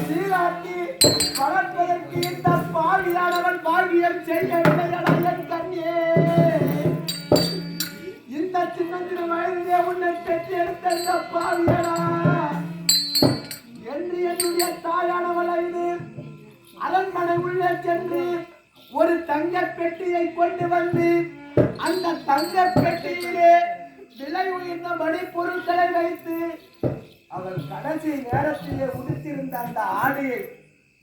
சீராட்டி வளர்ப்பதற்கு இந்த பாவியானவன் பாவியம் செய்யவில்லையடா என் கண்ணே. இந்த சின்ன வயதிலே உன்னை பெற்று எடுத்த இந்த பாவியடா என்று என்னுடைய தாயானவள் அழுது அரண்மனை உள்ளே சென்று ஒரு தங்க பெட்டியை கொண்டு வந்து அந்த தங்க பெட்டியிலே விலை உயர்ந்த மணி பொருட்களை வைத்து அவள் கடைசி நேரத்திலே உடுத்திருந்த அந்த ஆடையை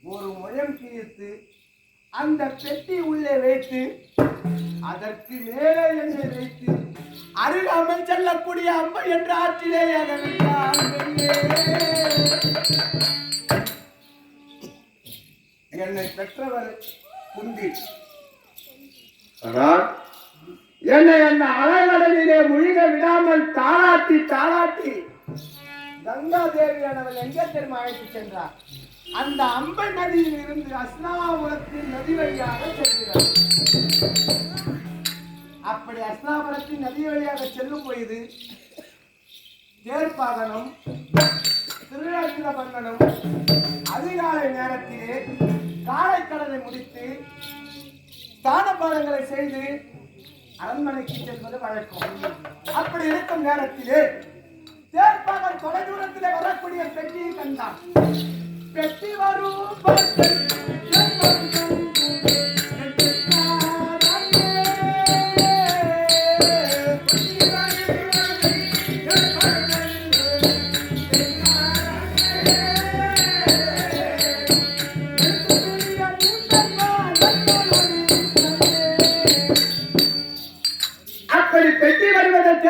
ஒரு முழம் கிழித்து அந்த பெட்டி உள்ளே வைத்து அதற்கு மேலே என்னை வைத்து அருகாமல் செல்லக்கூடிய அம்மா என்ற ஆற்றிலே என்னை பெற்றவர் குந்தி. என்னை அந்த அலைவடலிலே முழுக விடாமல் தாளாட்டி தாளாட்டி கங்கா தேவியானவள் எங்கே தெரியுமா அழைத்து சென்றார், அந்த அம்பை நதியில் இருந்து அஸ்னாபுரத்தின் நதி வழியாக செல்கிறார். அப்படி அஸ்னாபுரத்தின் நதி வழியாக செல்லும் பொழுது தேர்ப்பாகனம் திருவிழாக்கில பங்கனம் அதிகாலை நேரத்திலே காலைக்கடலை முடித்து ஸ்தான பாடங்களை செய்து அரண்மனைக்கு செல்வது வழக்கம். அப்படி இருக்கும் நேரத்திலே தேர்ப்பாகன் தொலை தூரத்திலே வரக்கூடிய பெட்டியை கண்டான். பெட்டி வரும்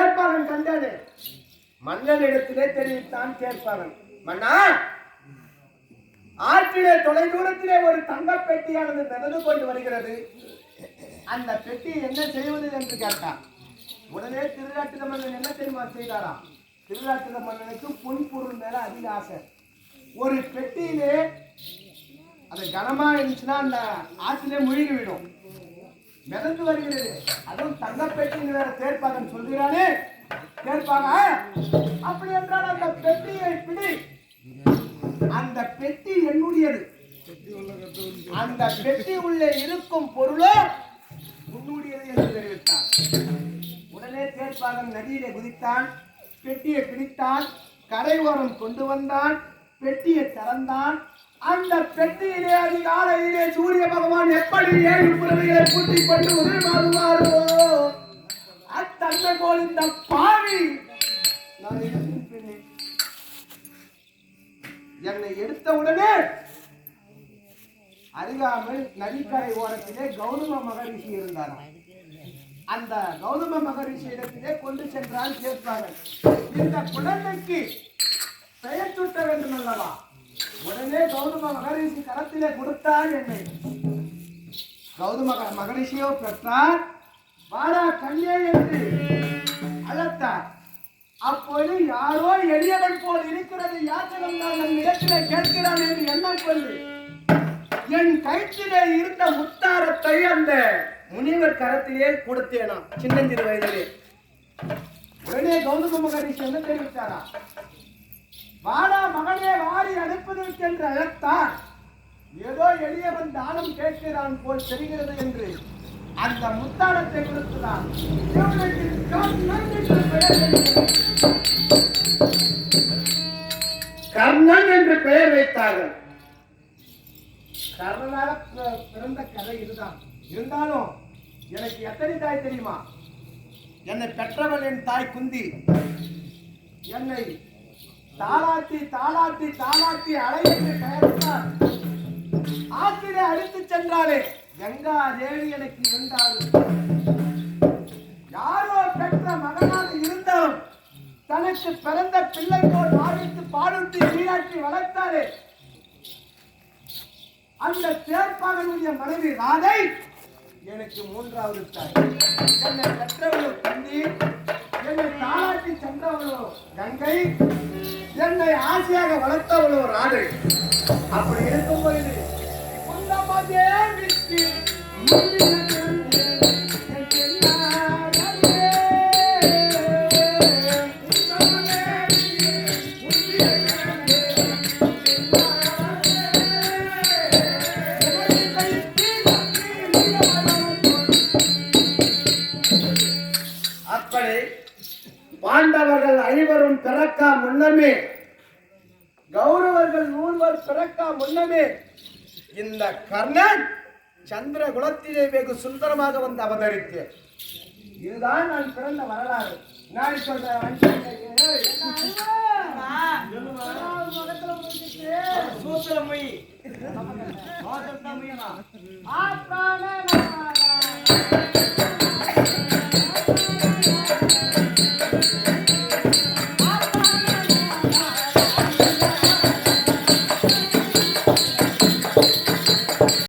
தேர்ப்பாளன் கண்டானே மன்னன் இடத்திலே தெரிவித்தான் தேர்ப்பாளன். மன்னா, ஆற்றிலே தொலை தூரத்திலே ஒரு தங்க பெட்டியானது மிதந்து கொண்டு வருகிறது. அந்த பெட்டி என்ன செய்வது என்று கேட்டான். உடனே திருநாட்டுல மன்னன் என்ன தெரியுமா செய்தாரா? திருநாட்டுல மன்னனுக்கு பொன்பொருள் மேல அதிக ஆசை. ஒரு பெட்டியிலே அது கனமா இருந்துச்சுன்னா அந்த ஆற்றிலே முழுகி விடும். மிதந்து வருகிறது, அதுவும் தங்க பெட்டின்னு வேற தேர்ப்பாகன் சொல்கிறானே. தேர்ப்பாக அப்படி என்றால் அந்த பெட்டியை பிடி, அந்த பெட்டி என்னுடையது, அந்த பெட்டி உள்ளே இருக்கும் பொருளோ உன்னுடையது என்று தெரிவித்தான். உடனே தேர்ப்பாகன் நதியிலே குதித்தான், பெட்டியை பிடித்தான், கரை ஓரம் கொண்டு வந்தான், பெட்டியை திறந்தான். அந்த பெட்டியிலே அதிகாலையிலே சூரிய பகவான் எப்படி 7 புறவைகளை கூட்டிக் கொண்டு உருமாறுமாறோ அத்தன்மை போல் இந்த பாவி நான் எடுத்திருப்பேன். என்னை எடுத்தவுடனே அருகாமல் நதிக்கரை ஓரத்திலே கௌதம மகரிஷி இருந்தாராம். அந்த கௌதம மகரிஷி இடத்திலே கொண்டு சென்றால் கேட்பார்கள், இந்த குழந்தைக்கு பெயர் சூட்ட வேண்டும் அல்லவா? உடனே கௌதம மகரிஷி கரத்திலே கொடுத்தார் என்னை. கௌதம மகரிஷியோ பெற்றார். வாடா கண்ணே என்று அழைத்தார். அப்போது யாரோ எளியவன் போல் இருக்கிறது, யாத்திரம் தான் நம் இடத்திலே கேட்கிறான் என்று எண்ணம் கொண்டு என் கயிற்றிலே இருந்த முத்தாரத்தை அந்த முனிவர் கரத்திலே கொடுத்தேனாம், சின்னஞ்சிறு வயதிலே. உடனே கௌதம மகரிஷி என்ன தெரிவித்தாரா? வாடா மகனே வாரி அனுப்புவதற்கு என்று அழைத்தார். ஏதோ எளியவன் தானம் கேட்கிறான் போல் தெரிகிறது என்று அந்த முத்தாரத்தை கொடுத்துதான் கர்ணன் என்று பெயர் வைத்தார்கள். கர்ணனாக பிறந்த கதை இதுதான். இருந்தாலும் எனக்கு எத்தனை தாய் தெரியுமா? என்னை பெற்றவள் என் தாய் குந்தி. என்னை தாளாட்டி தாளாட்டி தாளாட்டி அலையிட்டு கயற்றார். ஆற்றிலே அடித்து சென்றாலே கங்கா தேவி எனக்கு இருந்தாள். யாரோ பெற்ற மகனாக இருந்தாலும் தனக்கு பிறந்த பிள்ளை போல் பாடித்து பாடுத்தி நீராட்டி வளர்த்தாலே அந்த தேர்ப்பாகனுடைய மனைவி ராதை எனக்கு 3வது தாய். என்னை பெற்றவளோ தந்தி, என்னை தாளாட்டி சென்றவளோ கங்கை, என்னை ஆசையாக வளர்த்தவளோ ராதை. அப்படி இருக்கும் பொழுது அப்படி பாண்டவர்கள் 5 பிறக்கா முன்னமே, கௌரவர்கள் 100 பிறக்கா முன்னமே இந்த கர்ணன் சந்திர குலத்திலே வெகு சுந்தரமாக வந்து அவதரித்து, இதுதான் நான் பிறந்த வரலாறு. நான் சொல்றேன் சூத்திரமொழி